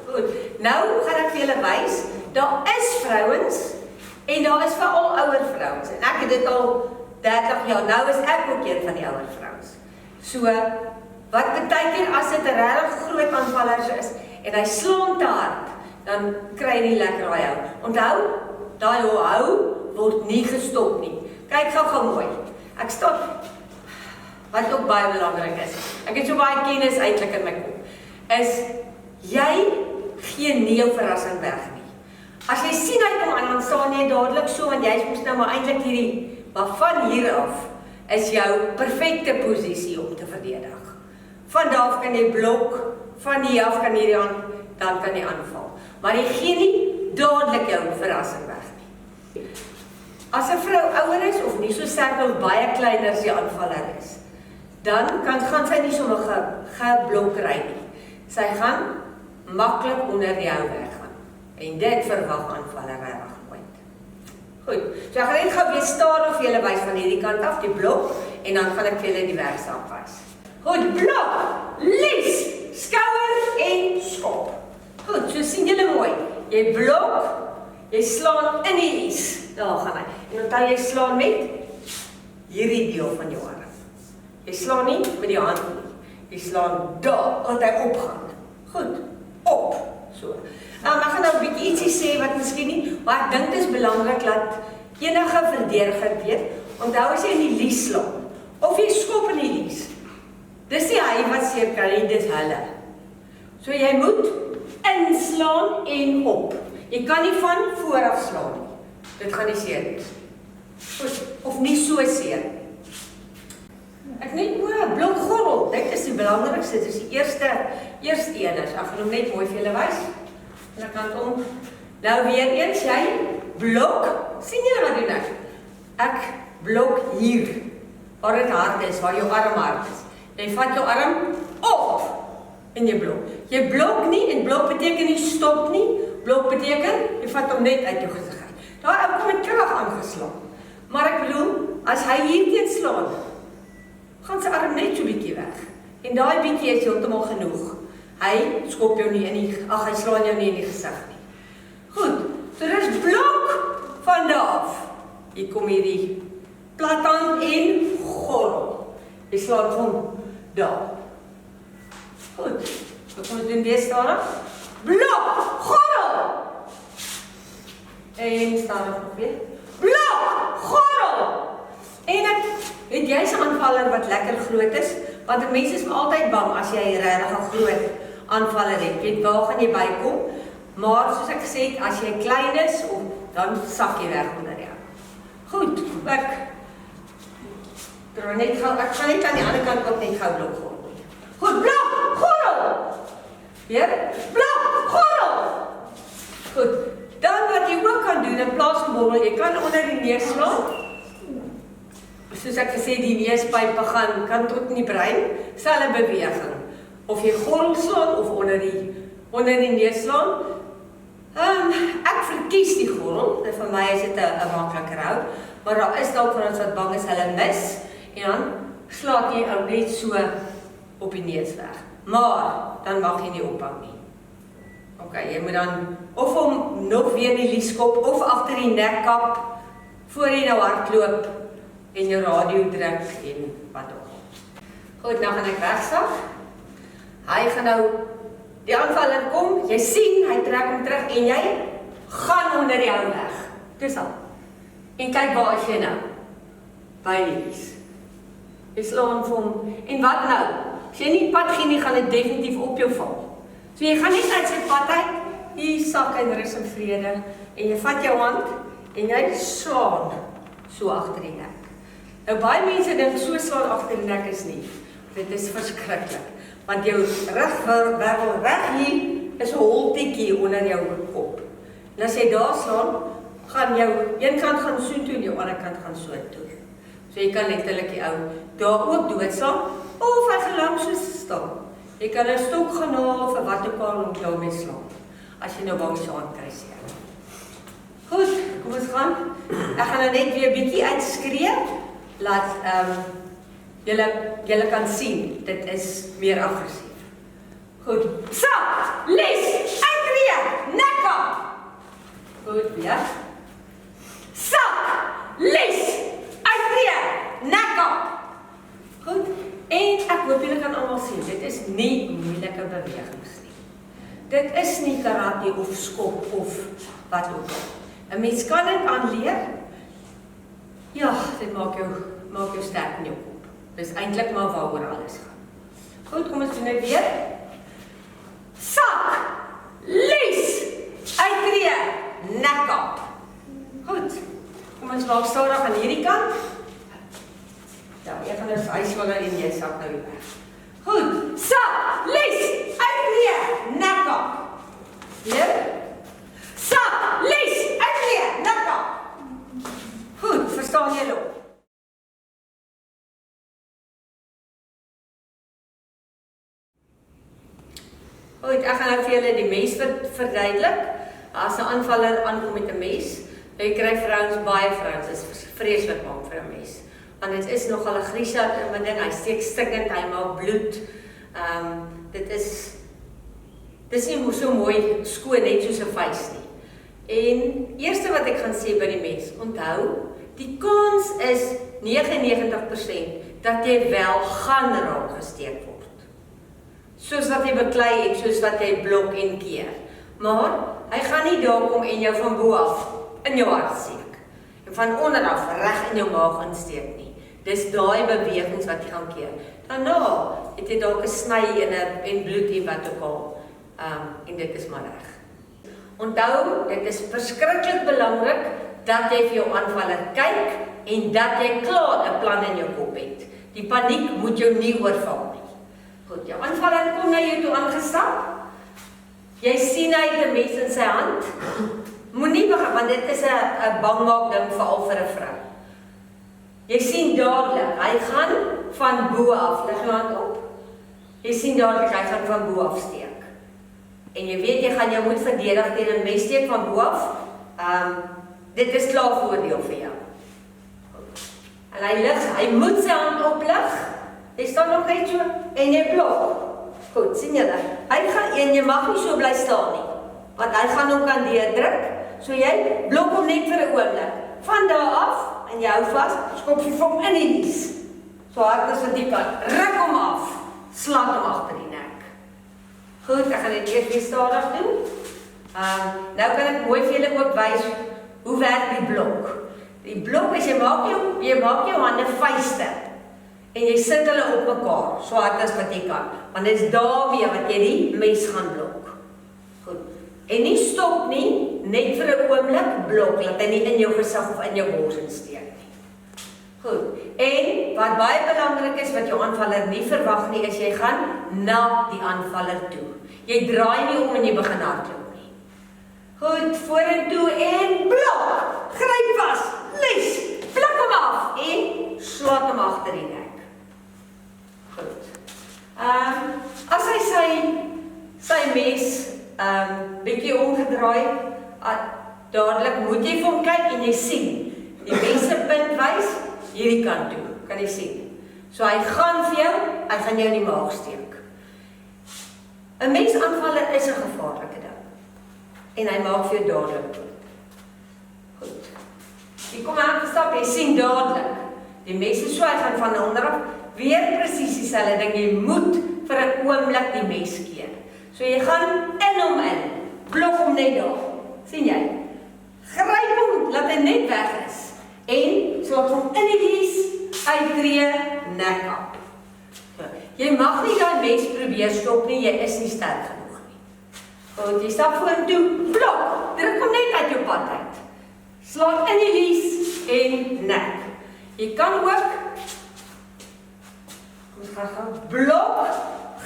Goed, nou gaan ek vir julle wys, daar is vrouens, en daar is veral ouer vrouens, en ek het dit al 30 jaar, nou is ek ook een van die ouer vrouens. So, wat beteken as dit 'n regtig groot aanvaller is, en hy slaan te hard, dan kry hy nie lekker daai hou. Onthou, daai hou word nie gestop nie. Kyk gou mooi. Ek stop. Wat ook baie belangrik is. Ek het so baie kennis eintlik in my kop. Is jy gee nie jou verrassing weg nie. As jy sien hy kom aan, dan staan jy dadelik so, want jy moes nou maar eintlik hierdie, maar van hier af is jou perfekte posisie om te verdedig. Van daar af kan jy blok, van hier af kan jy dan kan jy aanval. Maar jy gee nie dadelik jou verrassing weg nie. As 'n vrou ouer is of nie so sterk of baie kleiner as die aanvaller is, dan gaan sy nie sommer geblok ry nie. Sy gaan maklik onder die hou weggaan. En dit verwag aanvaller regtig nooit. Goed, so ek gaan net gou weer stadig vir julle wys van hierdie kant af, die blok, en dan gaan ek vir julle die werksaak wys. Goed, blok, les, skouer en skop. Goed, so sien julle mooi. Jy blok, jy slaan in die lies. Daar gaan hy. En onthou jy slaan met hierdie deel van jou arm. Jy slaan nie met die hand nie. Jy slaan daar, wat hy opgaan. Goed, op. So. Ek gaan nou 'n bietjie ietsie sê wat miskien nie, maar ek dink dit is belangrik dat enige verdediger weet, onthou as jy in die lies slaan, of jy skop in die lies, dis nie hy wat seer kry nie, dis hulle. So jy moet inslaan en op. Jy kan nie van vooraf slaan nie. Dit gaan nie seer wees. Goed, of nie so seer nie. Ek net oor blokgordel, dit is die belangrikste, dit is die eerste een, ek gaan hom net mooi vir julle wys. En dan kan om, nou weer eens, jy blok, sien julle wat doen ek? Ek blok hier, waar het hard is, waar jou arm hard is. Jy vat jou arm op, en jy blok. Jy blok nie, en blok beteken nie stop nie, blok beteken, jy vat hom net uit jou gezicht uit. Daar kom met krag aangeslaan. Maar ek bedoel, as hy hier teen slaan, gaan sy arm net so bietjie weg. En daai bietjie is heeltemal genoeg. Hy skop jou nie in die, hy slaan jou nie in die gesig nie. Goed, so dis blok van daar af. Hier kom hierdie plathand en gordel. Jy slaan hom daar. Goed, so kom ons doen weer stadig. Blok, gordel. En stadig nog weer. Blok, gordel. En het jy 'n aanvaller wat lekker groot is, want mense is altyd bang as jy regtig 'n groot aanvaller het. Weet waar gaan jy bykom? Maar soos ek gesê het, as jy klein is, dan sak jy weg onder jou. Goed, ek gaan net aan die ander kant ook net gou blok gordel. Goed, blok, gordel. Weer, blok, gordel. Goed, dan wat jy ook kan doen in plaas van gordel, jy kan onder die neus slaan. soos ek gesê, die neuspype kan tot in die brein, selfe beweging. Of jy gordel slaan of onder die neus slaan. Ek verkies die gordel, vir my is dit 'n makliker hou, maar daar is dalk van ons wat bang is hulle mis, en dan slaat jy ou net so op die neus weg. Maar, dan mag jy nie ophou nie. Ok, jy moet dan of om nog weer die lieskop, of agter die nekkap, voor jy nou hardloop, en jou radio druk, en wat ook. Goed, nou gaan ek wegsak. Hy gaan nou, die aanvaller kom, jy sien, hy trek hom terug, en jy gaan onder die hou weg. Dis al. En kyk waar is jy nou? By die lies. Jy slaan vir hom, en wat nou? As jy nie pad gee nie, gaan dit definitief op jou val. So jy gaan net uit sy pad uit, hier sak en rus in vrede, en jy vat jou hand, en jy slaan so agter die nek. Nou baie mense dink so slaan agter die nek is nie. Dit is verskriklik, want jou rugwervel reg hier is 'n holtetjie onder jou kop. En as jy daar slaan, gaan jou een kant gaan so toe en jou ander kant gaan so toe. So jy kan letterlik die ou daar ook doodslaan, of hy gaan langs soos staan. Jy kan 'n stok gaan haal of wat ook al om daarmee slaan, as jy nou bang is aan kry seer. Goed, kom ons gaan. Ek gaan nou net weer 'n bietjie uitskree, laat julle kan sien, dit is meer aggressief. Goed, sak, les, uitreë, nekkap. Goed, weer. Sak, les, uitreë, nekkap. Goed, en ek hoop julle kan almal sien, dit is nie moeilike bewegings nie. Dit is nie karate of skop of wat ook al. 'n Mens kan dit aanleer. Ja, dit maak jou sterk in jou kop. Dis eintlik maar waaroor alles gaan. Goed, kom ons doen dit weer. Sak, les, uitreë, nekkap. Goed, kom ons maak stadig aan hierdie kant. Ja, jy gaan dus uitswaller en jy sak nou weer weg. Goed, sak, les, uitreë, nekkap. Weer. Sak, les, uitreë, nekkap. Goed, verstaan jy loop? Goed, ek gaan nou vir julle die mes verduidelik. As 'n aanvaller aankom met 'n mes, jy kry baie vrouens is vreeslik bang vir 'n mes. Want dit is nogal 'n griesel in my ding, hy steek stikkend, hy maak bloed. Dit is nie so mooi skoon net soos 'n vuis nie. En eerste wat ek gaan sê by die mes, onthou, die kans is 99% dat jy wel gaan raak gesteek word. Soos wat jy beklei en soos wat jy blok en keer. Maar hy gaan nie daar kom en jou van bo af in jou hart steek. En van onder af reg in jou maag insteek nie. Dis daai bewegings wat jy gaan keer. Daarna het jy dalk 'n sny en bloed en wat ook al. En dit is maar reg. Onthou, dit is verskriklik belangrik dat jy vir jou aanvaller kyk en dat jy klaar 'n plan in jou kop het. Die paniek moet jou nie oorval nie. Goed, jou aanvaller kom na jou toe aangestap. Jy sien hy het 'n mes in sy hand. Moenie begin, want dit is 'n bangmaak ding veral vir 'n vrou. Jy sien dadelik, hy gaan van bo af, lig jou hand op. Jy sien dadelik, hy gaan van bo af steek. En jy weet, jy gaan jou moet verdedig teen 'n messteek van bo af. Dit is klaar voordeel vir jou. En hy moet sy hand oplig. Jy staan nog net so, en jy blok. Goed, sien julle? Hy gaan, en jy mag nie so bly staan nie. Want hy gaan hom kan deurdruk. So jy blok hom net vir 'n oomblik. Van daar af, en jy hou vas, skop jy vir hom in die nies. So hard as wat jy kan. Ruk hom af. Slaan hom agter die nek. Goed, ek gaan dit eers weer stadig doen. Nou kan ek mooi vir julle ook wys hoe werk die blok. Die blok is, jy maak jou hande vuiste. En jy sit hulle op mekaar, so hard as wat jy kan. Want dit is daarmee wat jy die mes gaan blok. Goed. En nie stop nie, net vir 'n oomblik blok, laat hy nie in jou gesig of in jou bors insteek nie. Goed. En wat baie belangrik is, wat jou aanvaller nie verwag nie, is jy gaan na die aanvaller toe. Jy draai nie om en jy begin hardloop nie. Goed, vorentoe en blok. Gryp vas, les, pluk hom af en slaan raai, dadelik moet jy vir hom kyk en jy sien, die mense punt wys, hierdie kant toe, kan jy sien. So hy gaan vir jou, hy gaan jou in die maag steek. 'n Mensaanvaller is 'n gevaarlike ding. En hy maak vir jou dadelik dood. Goed. Jy kom aangestap, jy sien dadelik. Die mens is so, hy gaan van onderaf, weer presies dieselfde ding, jy moet vir 'n oomblik die mes keer. So jy gaan in hom in, blok hom net daar, sien jy? Gryp hom, laat hy net weg is. En, so hom in die lies, uittree, nek op. Jy mag nie daai mes probeer stop nie, jy is nie sterk genoeg nie. Want jy stap vorentoe, blok, druk hom net uit jou pad uit. Slaat in die lies en nek. Jy kan ook, blok,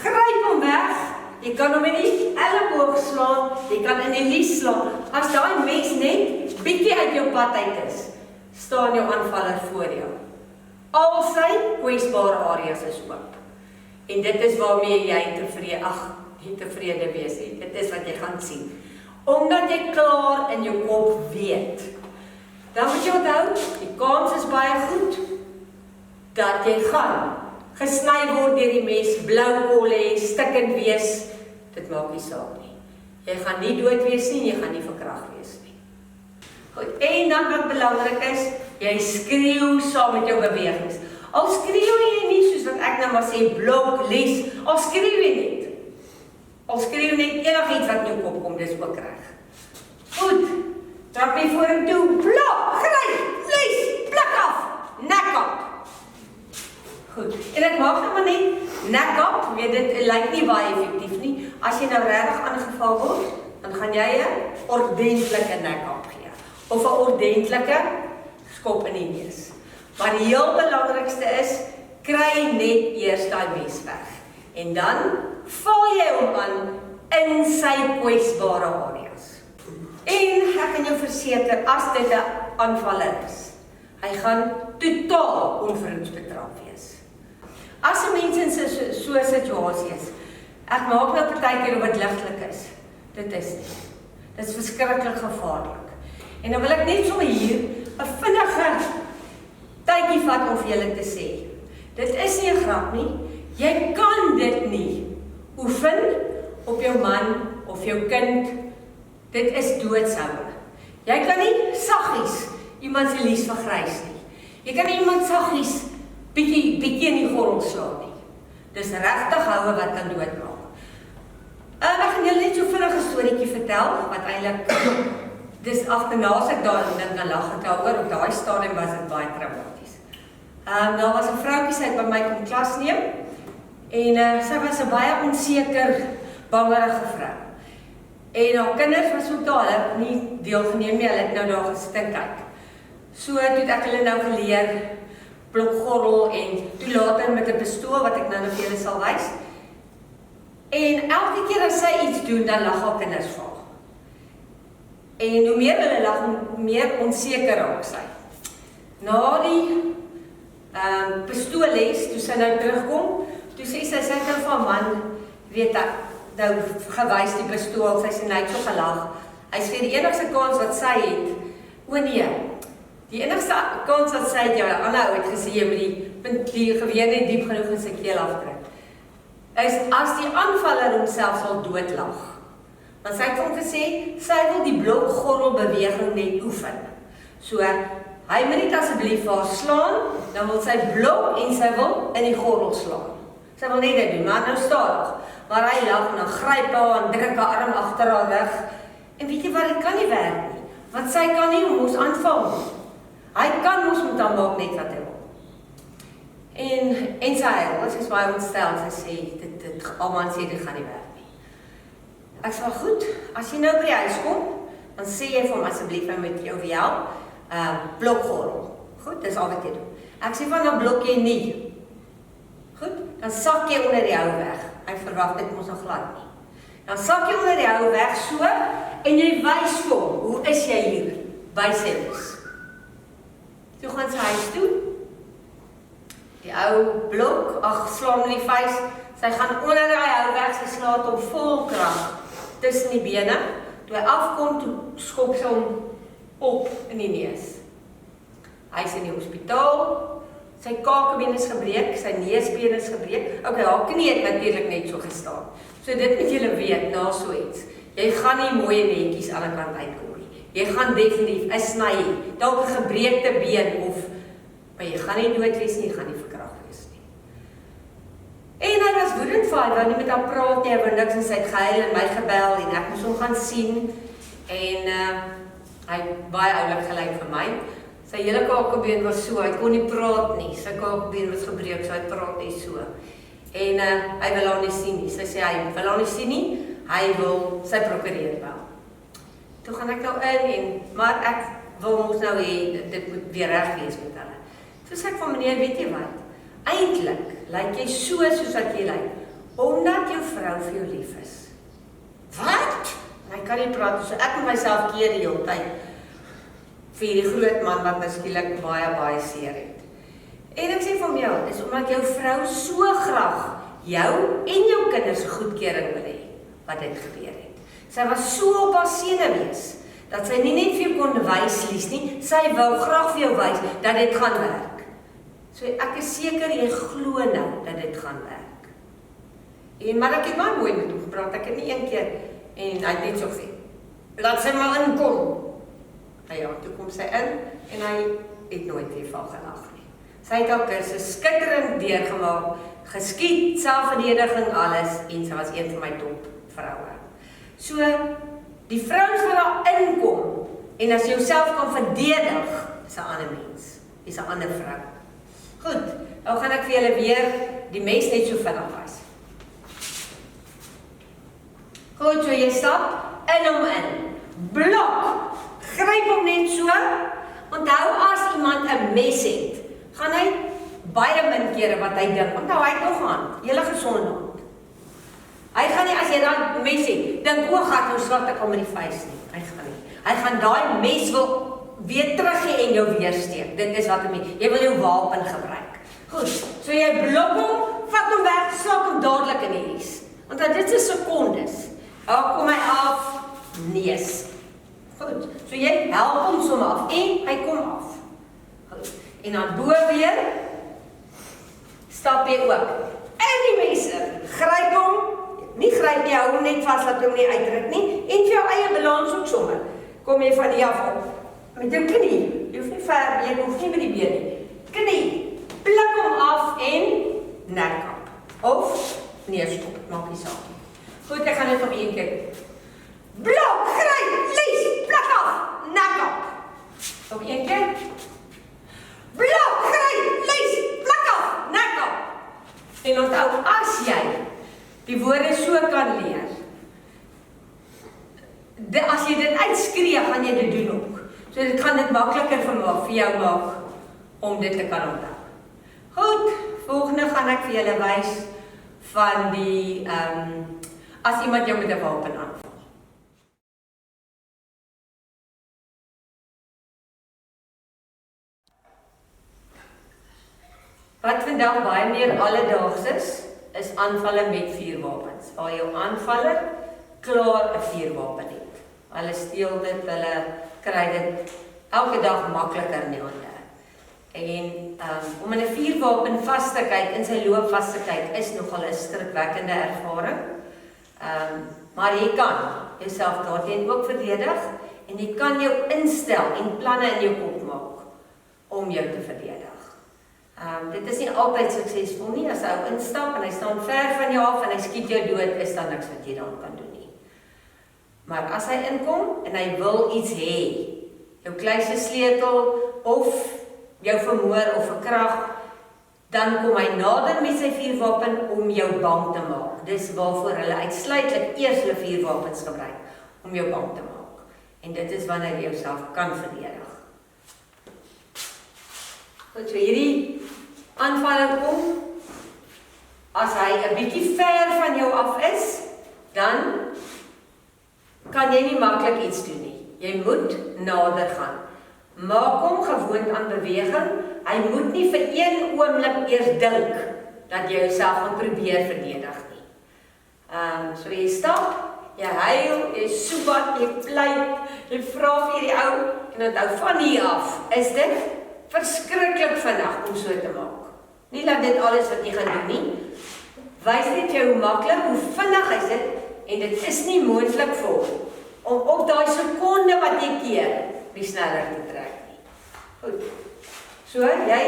gryp hom weg, jy kan hom in die elleboog slaan, jy kan in die lies slaan. As daai mes net bietjie uit jou pad uit is, staan jou aanvaller voor jou. Al sy kwesbare areas is oop. En dit is waarmee jy nie tevrede wees nie. Dit is wat jy gaan sien. Omdat jy klaar in jou kop weet. Dan moet jy onthou, die kans is baie goed dat jy gaan gesny word deur die mes, blou kolle hê, stikkend wees. Dit maak nie saak nie. Jy gaan nie dood wees nie, jy gaan nie verkragt wees nie. Goed, en dan wat belangrik is, jy skreeu saam met jou bewegings. Al skreeu jy nie soos wat ek nou maar sê, blok, lies, al skreeu jy net. Al skreeu net enigiets wat in jou kop kom, dis ook reg. Goed, trap jy vorentoe, blok, gryp, lies, pluk af, nek op. Goed, en ek maak nou maar net nek op, weet dit lyk nie baie effektief nie. As jy nou regtig aangeval word, dan gaan jy 'n ordentlike nek op gee. Of 'n ordentlike skop in die neus. Maar die heel belangrikste is, kry net eers daai mes weg. En dan val jy hom aan in sy kwesbare areas. En ek kan jou verseker, as dit 'n aanvaller is, hy gaan totaal onverhoeds-betrap wees. As 'n mens in so 'n situasie is, ek maak nou partykeer of dit ligtelik is. Dit is nie. Dit is verskriklik gevaarlik. En dan wil ek net sommer hier 'n vinnige tydjie vat om vir julle te sê. Dit is nie 'n grap nie. Jy kan dit nie oefen op jou man of jou kind. Dit is doodsou. Jy kan nie saggies iemand se lies vergrys nie. Jy kan nie iemand saggies bietjie in die gordel slaan nie. Dis regtig houe wat kan doodmaak. Ek gaan julle net so vinnig 'n storieetjie vertel wat eintlik dis agterna as ek dan lag ek daaroor. Op daai stadium was dit baie traumaties. Daar was 'n vroutjie, sy het by my kom klas neem en sy was 'n baie onseker, bangerige vrou. En haar kinders was ook daar, hulle het nie deelgeneem nie, hulle het nou daar gesit en kyk. So toe het ek hulle nou geleer blokgordel en toe later met 'n pistool wat ek nou vir julle sal wys. En elke keer as sy iets doen, dan lag haar kinders vir haar. En hoe meer hulle lag, hoe meer onseker raak sy. Na die pistoolles, toe sy nou terugkom, toe sê sy het nou vir haar man, weet ek, nou gewys die pistool, sy sê, hy het so gelag. Hy sê die enigste kans wat sy het, o nee, die enigste kans wat sy het, ja, Anna het gesê, jy moet die geweer net diep genoeg in sy keel afdruk, is as die aanvaller homself sal doodlag. Want sy het hom gesê, sy wil die blokgordel beweging net oefen. So, hy moet net asseblief vir haar slaan, dan wil sy blok en sy wil in die gordel slaan. Sy wil net dit doen, maar nou stadig. Maar hy lag en dan gryp haar en druk haar arm agter haar rug. En weet jy wat, dit kan nie werk nie. Want sy kan nie ons aanval nie. Hy kan ons met haar maak net wat hy wil. En sy huil, sy is baie ontstel, sy sê, almal sê dit gaan nie werk nie. Ek sê, goed, as jy nou by die huis kom, dan sê jy vir hom asseblief, hy met jou vir jou, blokgordel. Goed, dis al wat jy doen. Ek sê van, dan blok jy nie. Goed, dan sak jy onder die hou weg. Hy verwag dit ons nog glad nie. Dan sak jy onder die hou weg so, en jy wys vir hom, hoe is jy hier? By sy huis. Toe gaan sy huis toe, die ou blok, slaan in die vuis, sy gaan onder die hou weg, sy slaat hom vol krag tussen die bene, Toe hy afkom, toe skop sy hom op in die neus. Hy is in die hospitaal, sy kakebeen is gebreek, sy neusbeen is gebreek. Okay, haar knie het natuurlik net so gestaan. So dit moet julle weet, na so iets. Jy gaan nie mooi en netjies aan die kant uitkom nie. Jy gaan definitief 'n sny, dalk 'n gebreekte been maar jy gaan nie dood wees nie, jy gaan nie verkragt wees nie. En hy was woedend vir haar, hy wou nie met haar praat nie, hy wou niks en sy het gehuil en my gebel en ek moes hom gaan sien en hy baie oulik gelyk vir my. Sy hele kakebeen was so, hy kon nie praat nie, sy kakebeen was gebreek, so hy praat nie so. En hy wil haar nie sien nie, sy sê hy wil haar nie sien nie, hy wil sy prokureer bel. Toe gaan ek nou in, maar ek wil mos nou hê, dit moet weer reg wees met hulle. Toe sê ek van meneer, weet jy wat, eintlik lyk jy soos wat jy lyk, omdat jou vrou vir jou lief is. Wat? En hy kan nie praat, so ek moet myself keer die hele tyd vir die groot man wat miskielik baie seer het. En ek sê van jou, dis omdat jou vrou so graag jou en jou kinders se goedkeuring wil hê wat dit gebeur het. Sy was so op haar senuwees dat sy nie net vir jou kon wys Lies nie, sy wou graag vir jou wys dat dit gaan werk. So ek is seker jy glo nou dat dit gaan werk. Maar ek het baie mooi met hom gepraat, ek het nie een keer en hy het net so gesê, laat sy maar inkom. Ja, toe kom sy in en hy het nooit weer van gelag nie. Sy het haar kursus skitterend deurgemaak, geskiet, selfverdediging, alles, en sy was een van my top vroue. So, die vrouens wat daar inkom, en as jy jouself kan verdedig, is 'n ander mens, is 'n ander vrou. Goed, nou gaan ek vir julle weer die mes net so vinnig wys. Goed, so jy stap in hom in, blok, gryp hom net so, onthou as iemand 'n mes het, gaan hy baie min kere wat hy dink, onthou hy het nog 'n hand, hele gesonde hand. Hy gaan nie as jy dan mes het, dink, o gat, hoe swat ek al met die vuis nie, hy gaan nie. Hy gaan daai mes wil weer teruggee en jou weersteek, dit is wat jy wil jou wapen gebruik. Goed, so jy blok hom, vat hom weg, slag hom dadelik in die ries, want dit is sekondes. Kom hy af, neus. Goed, so jy help hom sommer af en hy kom af. Goed, en dan bo weer, stap jy ook in die mes in, gryp hom, nie gryp nie, hou hom net vast, laat hom nie uitdruk nie, en vir jou eie balans ook sommer, kom jy van die af op, met jou knie, jy hoef nie ver, jy hoef nie met die been nie, knie, pluk hom af en nekkap, of neerskop, maak die saak. Goed, ek gaan dit op een keer. Blok, gryp, Lies, pluk af, nekkap. Op een keer. Blok, gryp, Lies, pluk af, nekkap. En onthou, as jy die woorde so kan leer, as jy dit uitskree, gaan jy dit doen ook. So dit gaan dit makliker vir jou maak, om dit te kan onthou. Goed, volgende gaan ek vir julle wys, van die, as iemand jou met 'n wapen aanval. Wat vandag baie meer alledaags is aanvalle met vuurwapens, waar jou aanvaller klaar 'n vuurwapen het. Hulle steel dit, hulle kry dit elke dag makliker in die hande. En om in 'n vuurwapen vas te kyk, in sy loop vas te kyk, is nogal 'n skrikwekkende ervaring. Maar jy kan jouself daarteen ook verdedig, en jy kan jou instel en planne in jou kop maak, om jou te verdedig. Dit is nie altyd suksesvol nie, as hy instap, en hy staan ver van jou af, en hy skiet jou dood, is daar niks wat jy dan kan doen nie. Maar as hy inkom, en hy wil iets hê, jou kluise sleutel, of jou vermoor of verkrag, dan kom hy nader met sy vuurwapen om jou bang te maak. Dis waarvoor hulle uitsluitlik eers hulle vuurwapens gebruik, om jou bang te maak. En dit is wanneer jy jouself kan verdedig. Goed, so hierdie aanvaller kom, as hy 'n bietjie ver van jou af is, dan kan jy nie maklik iets doen nie. Jy moet nader gaan. Maak hom gewoond aan beweging. Hy moet nie vir een oomblik eers dink dat jy jouself gaan probeer verdedig nie. So jy stap Jy huil, jy soebat, jy pleit, jy vra vir die ou, en onthou van hier af, is dit verskriklik vinnig om so te maak. Nie laat dit alles wat jy gaan doen nie. Wys net jou hoe maklik, hoe vinnig is dit, en dit is nie moontlik vir hom om op daai sekonde wat jy keer, die sneller te trek nie. Goed. So, jy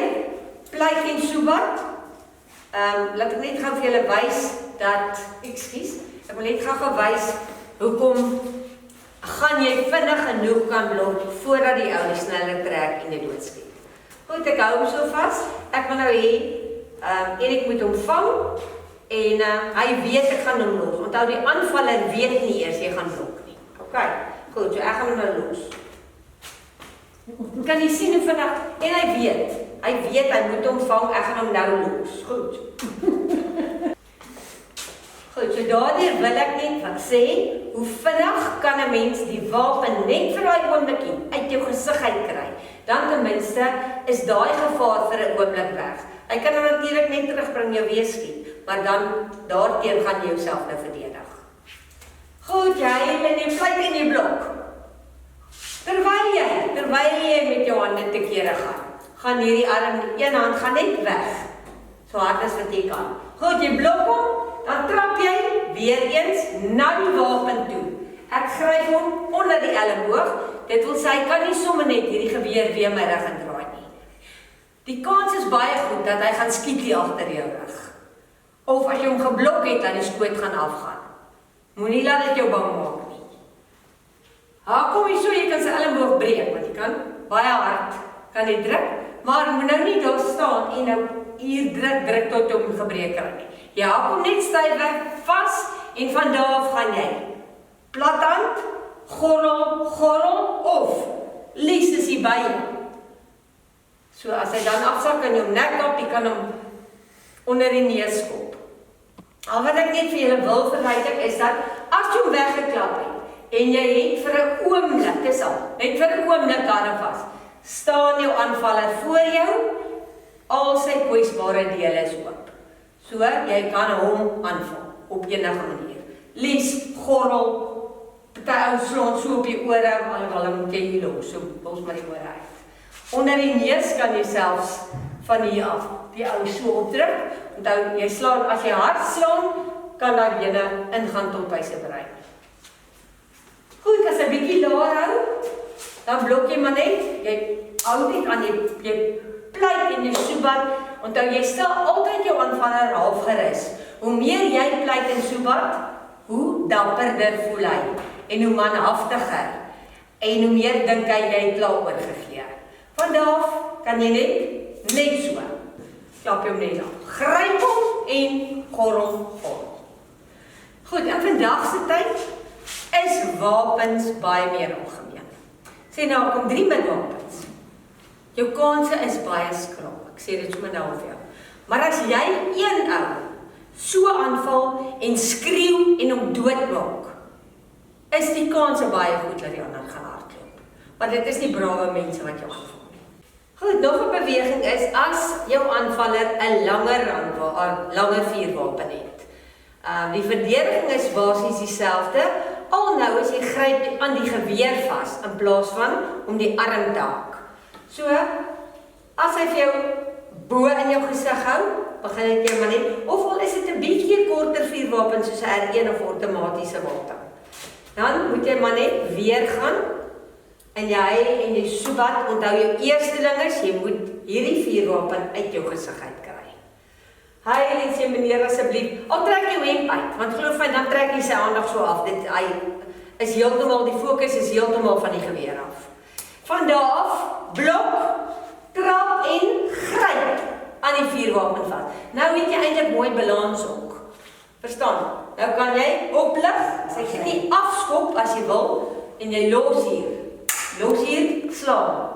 pleit en soebat. Laat ek net gou vir julle wys dat, ek wil net gou wys hoekom gaan jy vinnig genoeg kan blok voordat die ou die sneller trek en dit doodskiet. Goed, ek hou hom so vas. Ek wil nou hê Erik moet hom vang en hy weet ek gaan hom los. Onthou die aanvaller weet nie eers jy gaan blok nie. OK. Goed, so ek gaan hom nou los. Kan jy sien hoe vinnig en hy weet hy moet hom vang, ek gaan hom nou los. Goed. Goed, so daardeur wil ek net sê, hoe vinnig kan 'n mens die wapen net vir daai oomblikie uit jou gesig uit kry. Dan ten minste is daai gevaar vir 'n oomblik weg. Hy kan hom natuurlik net terugbring jou weer skiet, maar dan daarteen gaan jy jouself nou verdedig. Goed, jy en jy pleit in die blok. Terwyl jy met jou hande te kere gaan hierdie arm, een hand gaan net weg. So hard as wat jy kan. Goed, jy blok hom, dan trap jy weer eens na die wapen toe. Ek gryp hom onder die elleboog. Dit wil sê, ek kan nie sommer net hierdie geweer weer my rug indraai nie. Die kans is baie goed dat hy gaan skiet hier agter jou rug. Of as jy hom geblok het, dan die skoot gaan afgaan. Moenie laat dit jou bang maak nie. Kom jy so, jy kan sy elleboog breek, want jy kan baie hard kan jy druk, maar moet nou nie daar staan en nou hier druk tot hom gebreek kry nie. Jy hak hom net styf vas en van daar af gaan jy. Plathand, gorrel of lies is hier by jou. So as hy dan afsak in jou nek op, jy kan hom onder die neus skop. Al wat ek net vir julle wil verduidelik is dat as jy hom weggeklap het en jy het vir 'n oomblik, dis al, net vir 'n oomblik hande vas, staan jou aanvaller voor jou, al sy kwesbare dele is oop. So jy kan hom aanval op enige manier. Lies, gorrel, party ou slaan so op die ore, alhoewel moet jy hier los, so los maar die ore uit. Onder die neus kan jy selfs van hier af die ou so opdruk. Onthou, jy slaan, as jy hard slaan, kan daai bene ingaan tot by sy brein. Goed, as hy bietjie laer hou, dan blok jy maar net, jy hou net aan jy pleit en jy soebat. Onthou, jy stel altyd jou aanvaller half gerus. Hoe meer jy pleit en soebat, hoe dapperder voel hy en hoe manhaftiger en hoe meer dink hy jy het klaar oorgegee. Van daar af kan jy net so klap jy hom net af. Gryp hom en gorrel. Goed, in vandag se tyd is wapens baie meer algemeen. Sê nou, kom 3 met wapens. Jou kanse is baie skraal. Ek sê dit sommer nou vir jou. Maar as jy een ou so aanval en skreeu en hom doodmaak, is die kanse baie goed dat die ander gaan hardloop. Want dit is nie brawe mense wat jou aanval nie. Goed, nog 'n beweging is as jou aanvaller 'n langer vuurwapen het. Die verdediging is basies dieselfde, al nou as jy gryp aan die geweer vas in plaas van om die arm te hak. So, as hy vir jou bo in jou gesig hou, begin dit jy maar net, of al is dit 'n bietjie korter vuurwapen soos 'n R1 of outomatiese wapen. Dan moet jy maar net weer gaan en jy soebat, onthou jou eerste ding is, jy moet hierdie vuurwapen uit jou gesig uit kry. Hy en sê meneer asseblief, al trek jou hemp uit, want geloof my, dan trek hy sy aandag so af. Hy is heeltemal, die fokus is heeltemal van die geweer af. Van daar af, blok, trap en gryp aan die vuurwapen vas. Nou weet jy eintlik mooi balans ook. Verstaan? Nou kan jy oplig, sy gee nie afskop as jy wil, en jy los hier, slaan.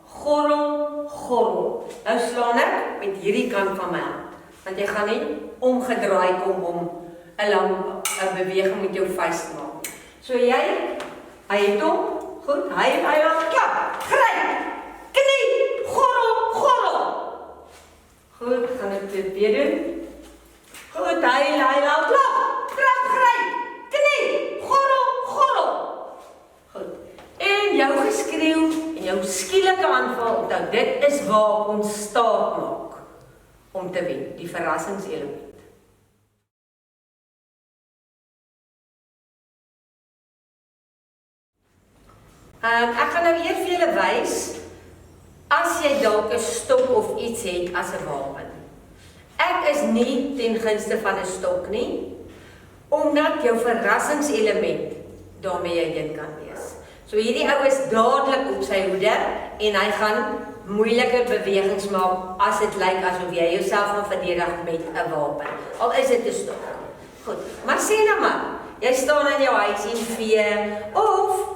Gorrel. Nou slaan ek met hierdie kant van my hand. Want jy gaan nie omgedraai kom om 'n beweging met jou vuis te maak. So hy het hom, goed, hy laat klap, gryp, knie, gorrel. Goed, gaan ek dit weer doen. Goed, hy laat klap, trap, gryp, knie, gorrel. skielike aanval, onthou, dit is waar ons staat maak om te wen, die verrassingselement. Ek gaan nou eers vir julle wys, as jy dalk 'n stok of iets het as 'n wapen. Ek is nie ten gunste van 'n stok nie, omdat jou verrassingselement daarmee jy heen kan wees. So hierdie ou is dadelik op sy hoede en hy gaan moeiliker bewegings maak as dit lyk asof jy jouself gaan verdedig met 'n wapen. Al is dit 'n stok. Goed, maar sê nou maar, jy staan in jou huis en vee, of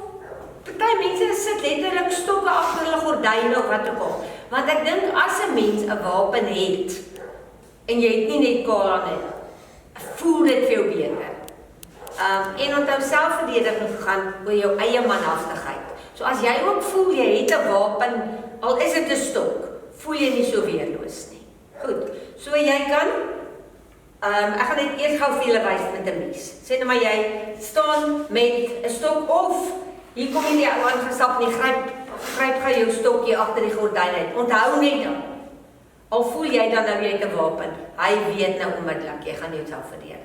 party mense sit letterlik stokke agter hulle gordyne of wat ook al. Want ek dink as 'n mens 'n wapen het en jy het nie net kaal aan nie, voel dit veel beter. En onthou selfverdediging gaan oor jou eie manhaftigheid. So as jy ook voel jy het 'n wapen, al is dit 'n stok, voel jy nie so weerloos nie. Goed, so jy kan, ek gaan net eers gou vir julle wys met 'n mes. Sê nou maar jy staan met 'n stok of hier kom jy die ou aangestap en jy gryp gou jou stokkie agter die gordyn uit. Onthou net dan, al voel jy dan nou jy het 'n wapen, hy weet nou onmiddellik, jy gaan jouself verdedig.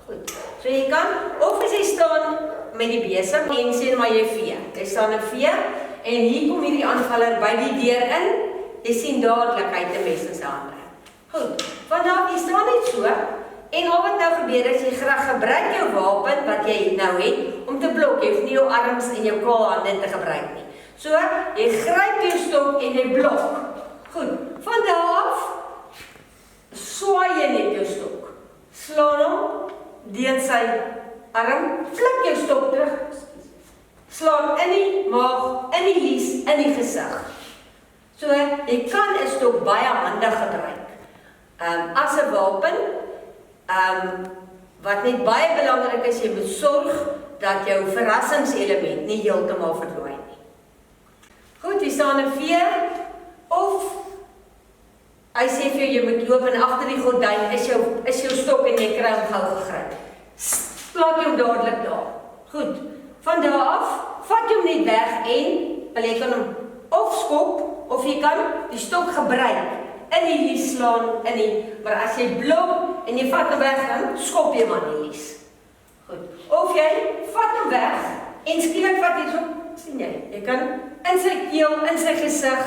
Goed, so jy kan, of as jy staan met die besem en sê maar jy vee. Jy staan 'n vee en hier kom hierdie aanvaller by die deur in, jy sien dadelik uit 'n mes in sy hande. Goed, vanaf jy staan net so, en al wat nou gebeur is, jy gebruik jou wapen wat jy nou het, om te blok. Jy hoef nie jou arms en jou kaal hande te gebruik nie. So, jy gryp jou stok en jy blok. Goed, van daar af, swaai jy net jou stok. Slaan hom, deen sy arm, flik jou stok terug, slaan in die maag, in die lies, in die gesig. So, jy kan 'n stok baie handig gebruik. As 'n wapen, wat net baie belangrik is, jy moet sorg dat jou verrassingselement nie heeltemal verdwyn nie. Goed, jy staan 'n vee, of hy sê vir jou, jy moet loop en agter die gordyn is jou stok en jy kry hom gou gegryp. Slaak jou dadelik daar. Goed, van daar af, vat jou net weg en jy kan hom of skop, of jy kan die stok gebruik in die lies slaan, maar as jy blok en jy vat hom weg, dan skop jy maar die lies. Goed, of jy vat hom weg en skielik vat jy so, sien jy kan in sy keel, in sy gesig,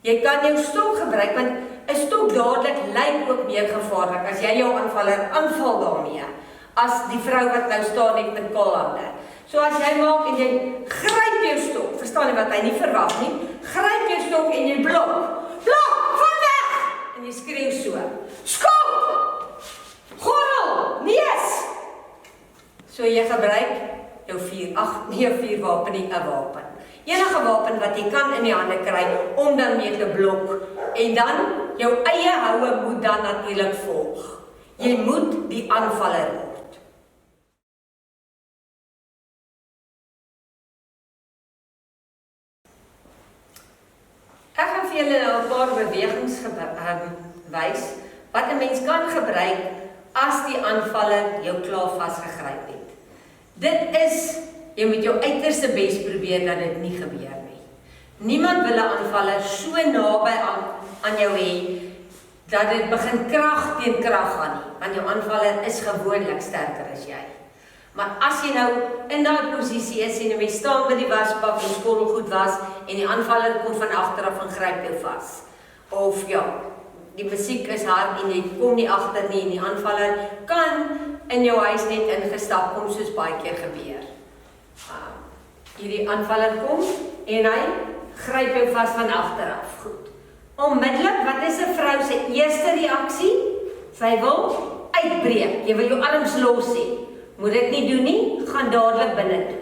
jy kan jou stok gebruik, want 'n stok dadelik lyk ook meer gevaarlik as jy jou aanvaller aanval daarmee, as die vrou wat nou staan net met kaal hande. So as jy maak en jy gryp jou stok, verstaan jy wat hy nie verwag nie, gryp jou stok en jy blok, van weg! En jy skreeu so, skop! Gordel! Nees! So jy gebruik jou 4 wapen nie, 'n wapen. Enige wapen wat jy kan in die hande kry, om dan mee te blok, en dan, jou eie houe moet dan natuurlik volg. Jy moet die aanvaller word. Ek gaan vir julle 'n paar bewegings wys, wat 'n mens kan gebruik, as die aanvaller jou klaar vasgegryp het. Dit is, jy moet jou uiterste bes probeer dat dit nie gebeur nie. Niemand wil 'n aanvaller so naby aan jou hê, dat dit begin krag teen krag gaan nie, want jou aanvaller is gewoonlik sterker as jy. Maar as jy nou in daai posisie is en jy staan by die wasbak en skottelgoed was en die aanvaller kom van agteraf en gryp jou vas, of ja, die musiek is hard en jy kom nie agter nie en die aanvaller kan in jou huis net ingestap kom, soos baie keer gebeur. Hierdie aanvaller kom en hy gryp jou vas van agteraf. Goed. Onmiddellik, wat is 'n vrou se eerste reaksie? Sy wil uitbreek. Jy wil jou arms los hê. Moet dit nie doen nie, gaan dadelik binne toe.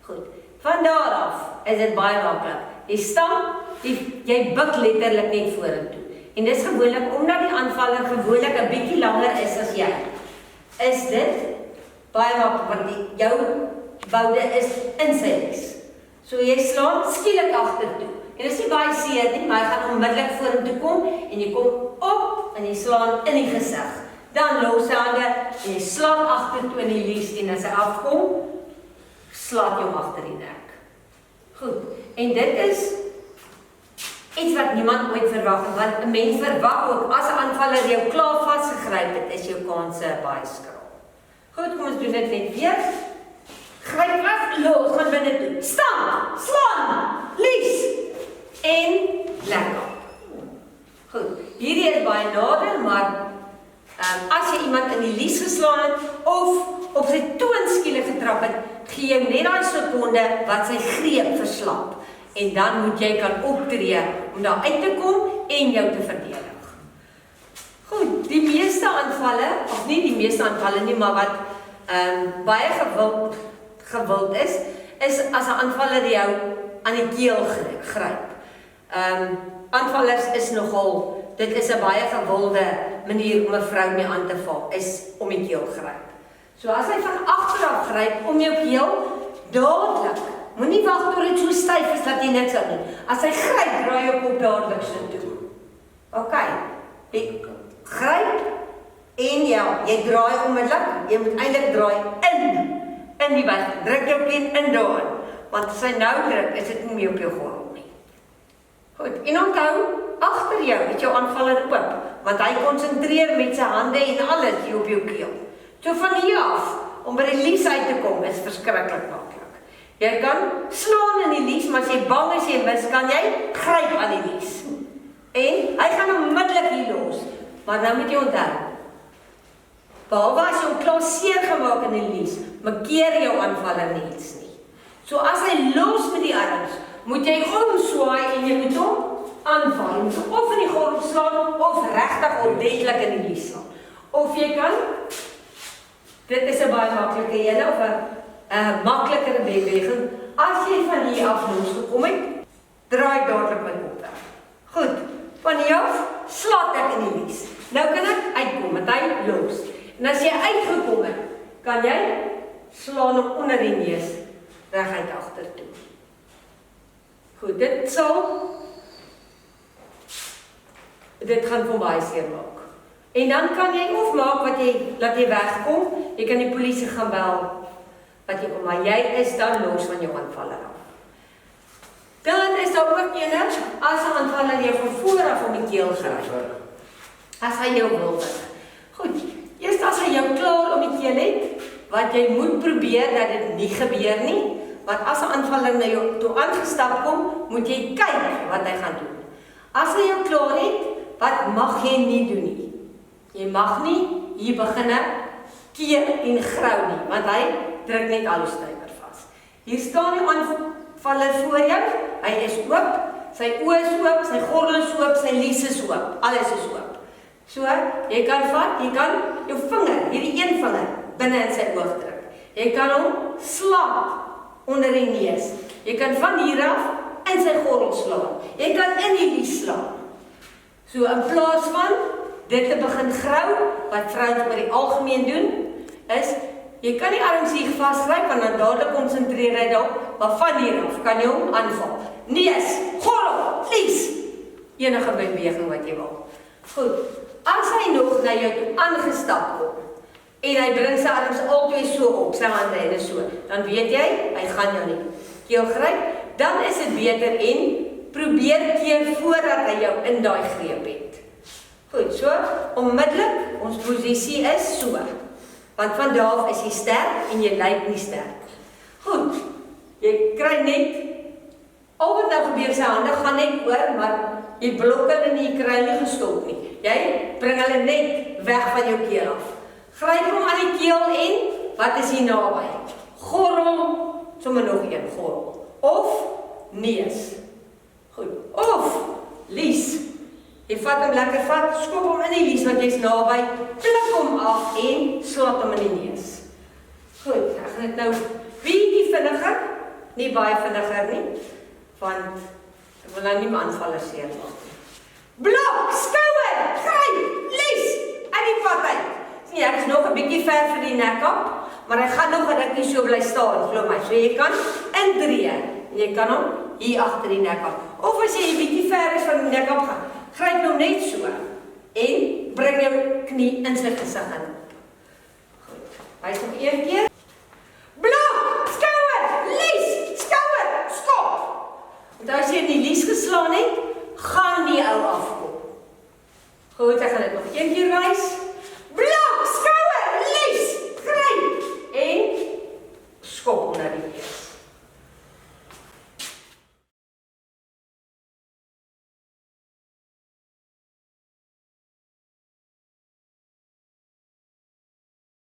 Goed. Van daar af is dit baie maklik. Jy staan, jy buig letterlik net vorentoe. En dis gewoonlik, omdat die aanvaller gewoonlik 'n bietjie langer is as jy, is dit baie maklik, want jou boude is in sy lies. So jy slaan skielik agtertoe. En dit is nie baie seer nie, maar jy gaan onmiddellik vorentoe kom, en jy kom op, en jy slaan in die gesig. Dan los sy hande, en jy slaan agtertoe in die lies, en as hy afkom, slaat jy hom agter die nek. Goed, en dit is iets wat niemand ooit verwag het, want 'n mens verwag ook, as 'n aanvaller jou klaar vasgegryp het, is jou kanse baie skraal. Goed, kom ons doen dit net weer. Gryp vas, los, gaan binne toe. Stamp, slaan, lies en lekker. Goed, hierdie is baie nader, maar as jy iemand in die lies geslaan het, of op sy toon skielik getrap het, gee jy net daai sekonde wat sy greep verslap. En dan moet jy kan optree om daar uit te kom en jou te verdedig. Goed, die meeste aanvalle, of nie die meeste aanvalle nie, maar wat baie gewild is as 'n aanvaller jou aan die keel gryp. Aanvallers is nogal, dit is 'n baie gewilde manier om 'n vrou mee aan te val, is om die keel gryp. So as hy van agteraf gryp om jou keel, dadelik, moenie wag tot dit so styf is dat jy niks aan doen. As hy gryp, draai jou kop dadelik so toe. OK, jy gryp en ja, jy draai onmiddellik, jy moet eintlik draai in die weg, druk jou pen in daarin, want as hy nou druk, is dit nie meer op jou gordel nie. Goed, en onthou, agter jou het jou aanvaller oop, want hy konsentreer met sy hande en alles hier op jou keel. So van hier af, om by die lies uit te kom, is verskriklik maklik. Jy kan slaan in die lies, maar as jy bang is jy mis, kan jy gryp aan die lies. En hy gaan onmiddellik hier los, maar dan moet jy onthou, behalwe as jy hom klaar seer gemaak in die lies, markeer jou aanvaller nie iets nie. So as hy los met die arms, moet jy omswaai en jy moet hom aanval. Jy moet hom of in die gordel slaan, of regtig ordentlik in die lies slaan. Of jy kan, dit is 'n baie maklike ene, of 'n maklikere beweging, as jy van hier af losgekom het, draai dadelik my kop weg. Goed, van hier af, slaat ek in die lies. Nou kan ek uitkom, want hy los. En as jy uitgekom het, kan jy slaan hom onder die neus, reguit agter toe. Goed, dit gaan vir baie seer maak. En dan kan jy of maak laat jy wegkom, jy kan die polisie gaan bel, wat jy kom, maar jy is dan los van jou aanvaller af. Dan is daar ook ene, as 'n aanvaller jou van voor af om die keel gryp, as hy jou wil. Goed, eers as hy jou klaar om die keel het, wat jy moet probeer dat dit nie gebeur nie, want as 'n aanvaller na jou toe aangestap kom, moet jy kyk wat hy gaan doen. As hy jou klaar het, wat mag jy nie doen nie? Jy mag nie hier beginne keer en grou nie, want hy druk net al hoe stywer vas. Hier staan die aanvaller voor jou, hy is oop, sy oë is oop, sy gordel is oop, sy lies is oop, alles is oop. So, jy kan vat, jy kan jou vinger, hierdie een vinger, binne in sy oog druk. Jy kan hom slaap onder die neus. Jy kan van hier af in sy gordel slaan. Jy kan in die lies slaan. So, in plaas van dit te begin grou, wat vrouens oor die algemeen doen, is, jy kan die arms hier vasgryp, want dan dadelik konsentreer hy daarop, maar van hier af kan jy hom aanval. Neus, gordel, lies, enige beweging wat jy wil. Goed, as hy nog na jou toe aangestap kom, en hy bring sy arms altyd so op, sy hande en so, dan weet jy, hy gaan jou nie keel gryp, dan is dit beter en probeer keer voordat hy jou in daai greep het. Goed, so, onmiddellik, ons posisie is so, want van daar af is jy sterk en jy lyk nie sterk. Goed, jy kry net, al wat nou gebeur, sy hande gaan net oor, maar jy blok hulle nie, jy kry hulle nie gestop nie. Jy bring hulle net weg van jou keel af. Gryp hom aan die keel en, wat is hier naby? Gordel, sommer nog een, gordel. Of neus. Goed, of lies. Jy vat hom lekker vat, skop hom in die lies, want jy's naby, pluk hom af en slaat hom in die neus. Goed, ek gaan dit nou bietjie vinniger, nie baie vinniger nie, want ek wil nou nie my aanvaller seer maak. Blok, skouer, gryp, lies, uit die pad uit. Sien, ek is nog 'n bietjie ver vir die nek op, maar hy gaan nog 'n rukkie so bly staan, glo my. So jy kan indree, en jy kan hom hier agter die nek op. Of as jy 'n bietjie ver is van die nek op gaan, gryp hom net so en bring jou knie in sy gesig in. Goed. Hy is nog een keer. Blok, skouer, lies, skouer, skop. gaan dit nog een keer wys.